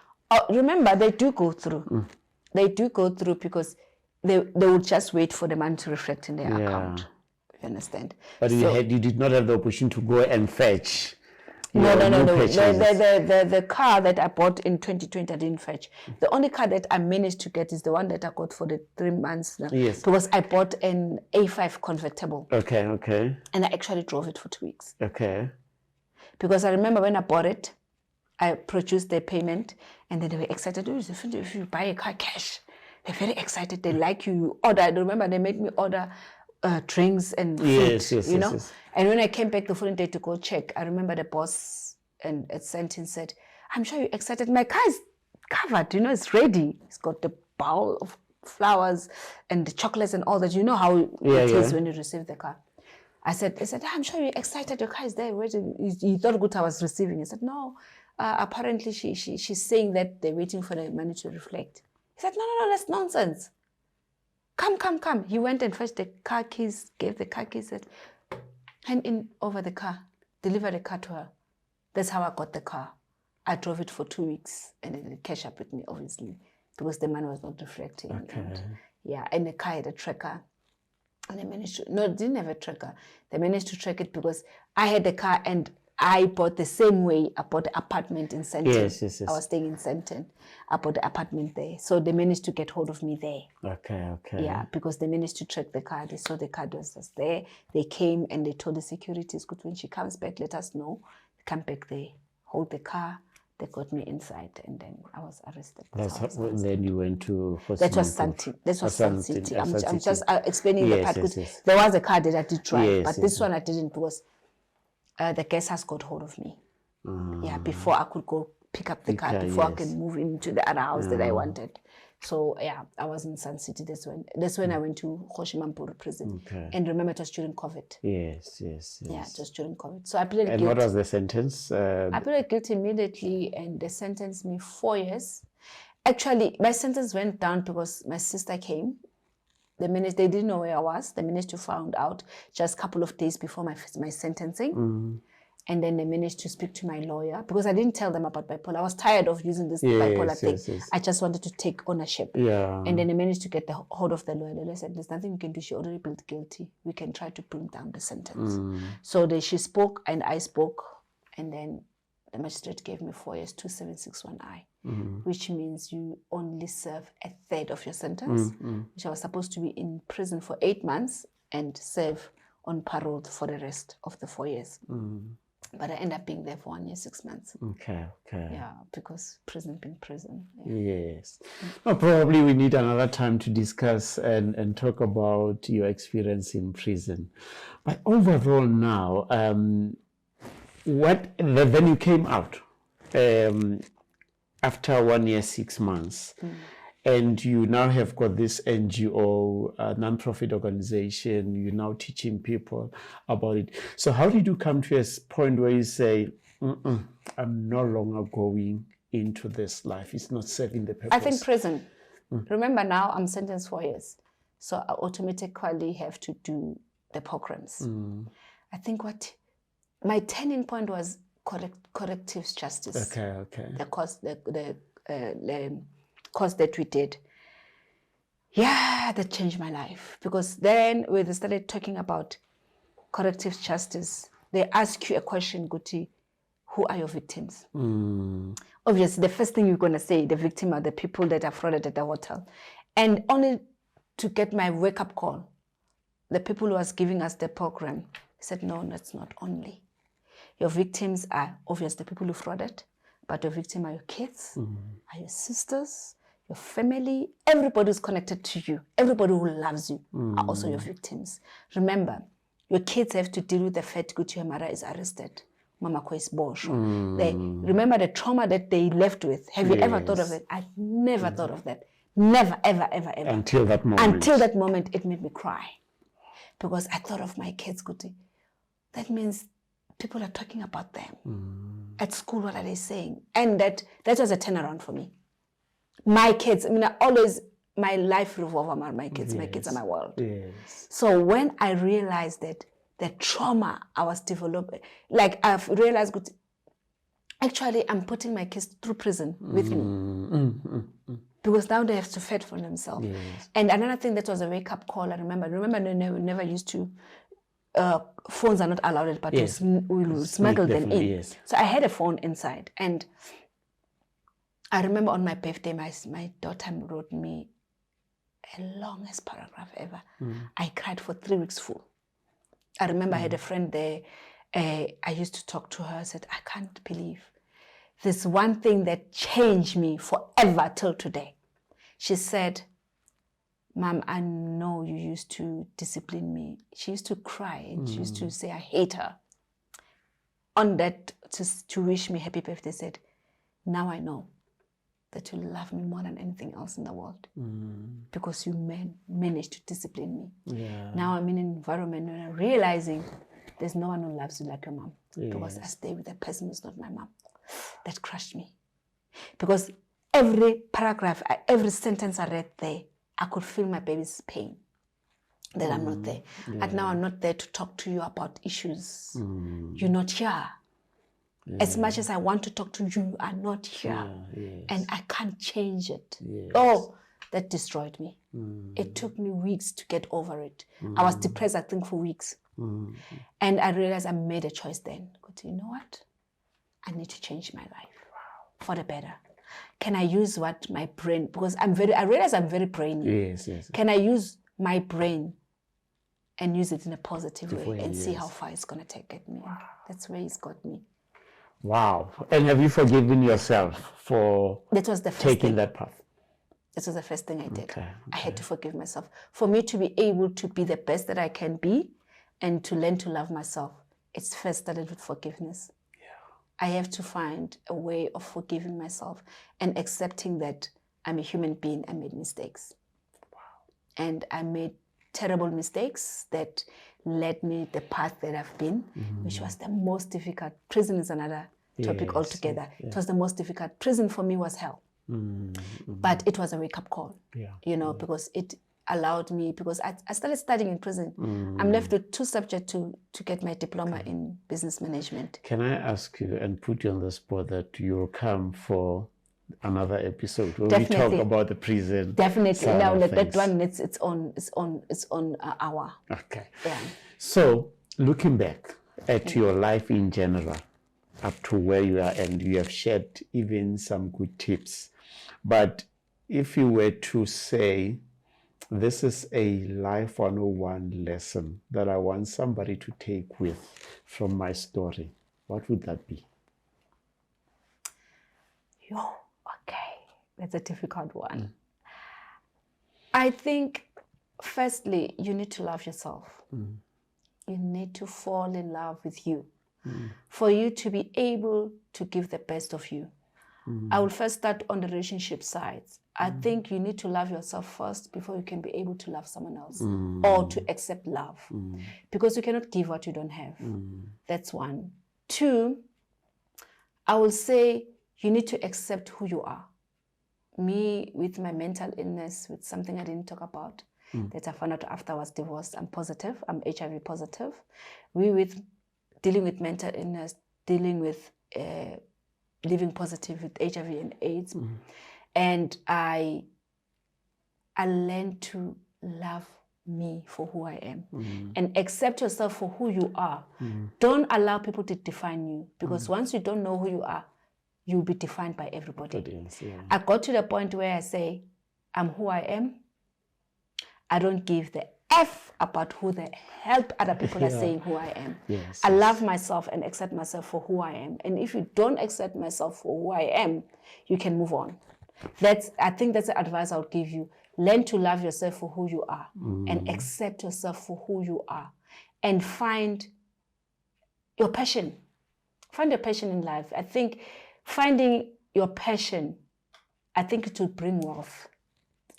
Remember, they do go through. They do go through because they would just wait for the money to reflect in their account. You understand? But you did not have the opportunity to go and fetch No. purchases? The car that I bought in 2020, I didn't fetch. The only car that I managed to get is the one that I got for the 3 months now. Yes. Because I bought an A5 convertible. Okay. And I actually drove it for 2 weeks. Okay. Because I remember when I bought it, I produced their payment, and then they were excited. Oh, if you buy a car cash, they're very excited. They like you. Order. I remember they made me order drinks and food, Yes. Yes. And when I came back the following day to go check, I remember the boss and at sentence said, "I'm sure you're excited. My car is covered. It's ready. It's got the bowl of flowers and the chocolates and all that. You know how it is when you receive the car." I said, "I'm sure you're excited. Your car is there waiting." He thought good I was receiving. He said, "No. Apparently she's saying that they're waiting for the money to reflect." He said, no, that's nonsense. Come. He went and fetched the car keys, gave the car keys, said, "Hand in over the car, deliver the car to her." That's how I got the car. I drove it for 2 weeks, and it didn't catch up with me, obviously, because the money was not reflecting. Okay. And the car had a tracker. And they managed to, no, it didn't have a tracker. They managed to track it because I had the car and I bought the same way. I bought the apartment in Sandton. Yes. I was staying in Sandton. I bought the apartment there. So they managed to get hold of me there. Okay. Yeah, because they managed to track the car. They saw the car was just there. They came and they told the securities, "Good, when she comes back, let us know." Come back there, hold the car. They got me inside, and then I was arrested. Then you went to that was Sun City. I'm just explaining the part. Yes. There was a car that I did drive, but this yes. one I didn't because the guest has got hold of me. Before I could go pick up the car, before I can move into the other house that I wanted. So I was in Sun City. That's when I went to Hoshimampuru prison. Okay. And remember, it was during COVID. Yes. Yeah, it was during COVID. So I pleaded guilty. And what was the sentence? I pleaded guilty immediately, and they sentenced me 4 years. Actually, my sentence went down because my sister came. The minute they didn't know where I was, the minister found out just a couple of days before my sentencing. And then they managed to speak to my lawyer because I didn't tell them about bipolar. I was tired of using this bipolar thing. Yes. I just wanted to take ownership. Yeah. And then they managed to get the hold of the lawyer. The lawyer said, "There's nothing we can do. She already pleaded guilty. We can try to bring down the sentence." So she spoke and I spoke. And then the magistrate gave me 4 years, 2761I, which means you only serve a third of your sentence, which I was supposed to be in prison for 8 months and serve on parole for the rest of the 4 years. But I ended up being there for 1 year, 6 months. Okay. Yeah, because prison being prison. Yeah. Yes. Well, probably we need another time to discuss and talk about your experience in prison. But overall now, then you came out after 1 year, 6 months. And you now have got this NGO, non-profit organization. You're now teaching people about it. So how did you come to a point where you say, I'm no longer going into this life? It's not serving the purpose. I think prison. Remember now I'm sentenced 4 years. So I automatically have to do the programs. I think my turning point was corrective justice. Okay. The course that we did, that changed my life. Because then when they started talking about corrective justice, they ask you a question, Guti, who are your victims? Obviously, the first thing you're going to say, the victim are the people that are frauded at the hotel. And only to get my wake-up call, the people who was giving us the program said, no, that's not only. Your victims are obviously the people who frauded, but your victim are your kids, are your sisters, your family, everybody who's connected to you, everybody who loves you are also your victims. Remember, your kids have to deal with the fact that your mother is arrested. Mama is bosho. Remember the trauma that they left with. Have you ever thought of it? I've never thought of that. Never, ever, ever, ever. Until that moment. Until that moment, it made me cry. Because I thought of my kids, Guti. That means people are talking about them. At school, what are they saying? And that was a turnaround for me. My kids, my life revolves around my kids. My kids are my world. Yes. So when I realized that the trauma I was developing, I've realized, actually, I'm putting my kids through prison with me. Because now they have to fend for themselves. Yes. And another thing that was a wake-up call, I remember they never used to phones are not allowed, but Yes. we'll smuggle them in. Yes. So I had a phone inside, and I remember on my birthday, my daughter wrote me a longest paragraph ever. I cried for 3 weeks full. I remember I had a friend there. I used to talk to her. I said, I can't believe this one thing that changed me forever till today. She said, Mom, I know you used to discipline me. She used to cry and she used to say, I hate her. On that, to wish me happy birthday, said, now I know that you love me more than anything else in the world because you managed to discipline me. Yeah. Now I'm in an environment where I'm realizing there's no one who loves you like your mom because I stay with a person who's not my mom. That crushed me. Because every paragraph, every sentence I read there, I could feel my baby's pain that I'm not there. And now I'm not there to talk to you about issues. You're not here. As much as I want to talk to you, you are not here. And I can't change it. Oh, that destroyed me. It took me weeks to get over it. I was depressed, I think, for weeks. And I realized I made a choice then. You know what? I need to change my life for the better. Can I use what my brain, because I realize I'm very brainy. Yes. Can I use my brain and use it in a positive way and see how far it's going to get me? That's where it's got me. Wow. And have you forgiven yourself for that was the first taking thing. that path? This was the first thing I did. Okay. I had to forgive myself. For me to be able to be the best that I can be and to learn to love myself, it's first started with forgiveness. I have to find a way of forgiving myself and accepting that I'm a human being. I made mistakes. And I made terrible mistakes that led me the path that I've been, which was the most difficult. Prison is another topic altogether. It was the most difficult. Prison for me was hell. But it was a wake-up call, because it allowed me, because I started studying in prison. I'm left with 2 subjects to get my diploma in business management. Can I ask you and put you on the spot that you'll come for another episode where we talk about the prison? Definitely. Now that one, it's on hour. Okay. Yeah. So looking back at your life in general, up to where you are, and you have shared even some good tips. But if you were to say, this is a life 101 lesson that I want somebody to take with from my story, what would that be? Okay. That's a difficult one. I think, firstly, you need to love yourself. You need to fall in love with you. For you to be able to give the best of you. I will first start on the relationship side. I think you need to love yourself first before you can be able to love someone else or to accept love. Because you cannot give what you don't have. That's 1. 2, I will say you need to accept who you are. Me, with my mental illness, with something I didn't talk about, that I found out after I was divorced, I'm positive, I'm HIV positive. Dealing with mental illness, dealing with living positive with HIV and AIDS. And I learned to love me for who I am and accept yourself for who you are. Don't allow people to define you, because once you don't know who you are, you'll be defined by everybody. I got to the point where I say, I'm who I am. I don't give the F about who the help other people are saying who I am. I love myself and accept myself for who I am. And if you don't accept myself for who I am, you can move on. I think that's the advice I would give you. Learn to love yourself for who you are and accept yourself for who you are. And find your passion. Find your passion in life. I think finding your passion, I think it will bring wealth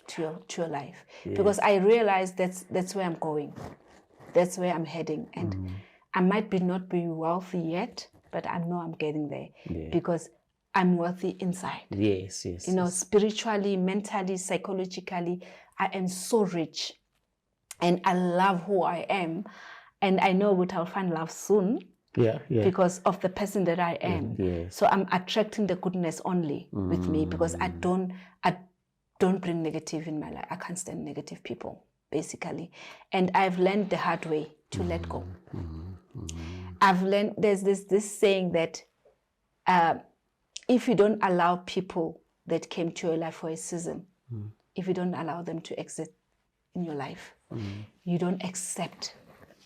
to your life. Because I realize that's where I'm going. That's where I'm heading. And I might not be wealthy yet, but I know I'm getting there. Because I'm wealthy inside. Yes. Spiritually, mentally, psychologically, I am so rich. And I love who I am. And I know that I'll find love soon. Because of the person that I am. So I'm attracting the goodness only with me, because I don't bring negative in my life. I can't stand negative people. basically. And I've learned the hard way to let go. I've learned, there's this saying that if you don't allow people that came to your life for a season, if you don't allow them to exit in your life, you don't accept.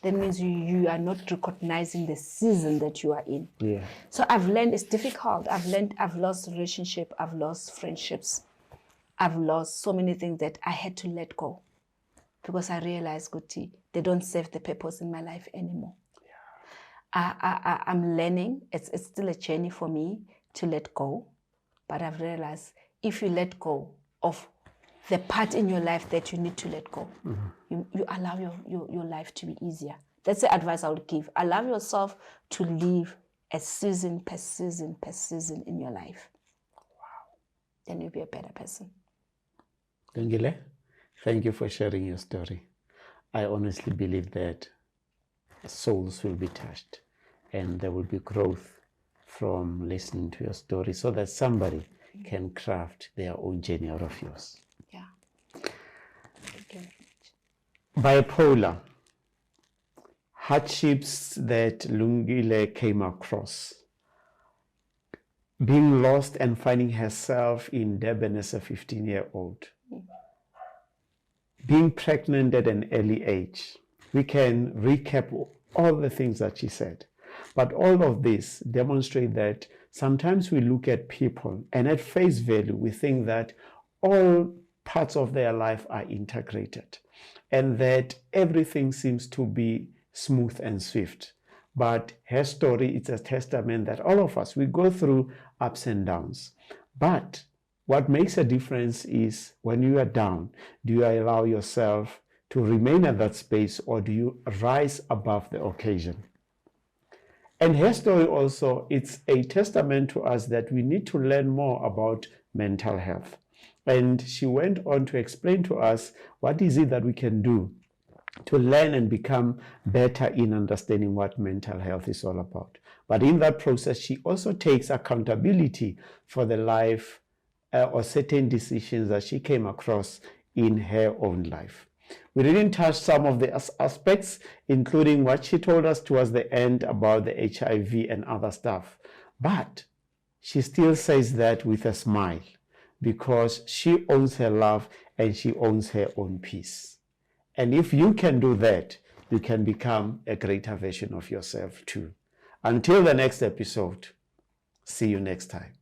That means you are not recognizing the season that you are in. Yeah. So I've learned it's difficult. I've lost relationship, I've lost friendships, I've lost so many things that I had to let go because I realized, Guti, they don't serve the purpose in my life anymore. Yeah. I'm learning. It's still a journey for me to let go, but I've realized if you let go of the part in your life that you need to let go, you allow your life to be easier. That's the advice I would give. Allow yourself to live a season per season per season in your life. Wow. Then you'll be a better person. Lungile, thank you for sharing your story. I honestly believe that souls will be touched and there will be growth from listening to your story so that somebody can craft their own journey out of yours. Yeah. Thank you. Bipolar, hardships that Lungile came across, being lost and finding herself in Durban as a 15-year-old, being pregnant at an early age. We can recap all the things that she said, but all of this demonstrate that sometimes we look at people and at face value we think that all parts of their life are integrated and that everything seems to be smooth and swift. But her story is a testament that all of us, we go through ups and downs. But what makes a difference is when you are down, do you allow yourself to remain at that space or do you rise above the occasion? And her story also, it's a testament to us that we need to learn more about mental health. And she went on to explain to us what is it that we can do to learn and become better in understanding what mental health is all about. But in that process, she also takes accountability for the life or certain decisions that she came across in her own life. We didn't touch some of the aspects, including what she told us towards the end about the HIV and other stuff. But she still says that with a smile because she owns her love and she owns her own peace. And if you can do that, you can become a greater version of yourself too. Until the next episode, see you next time.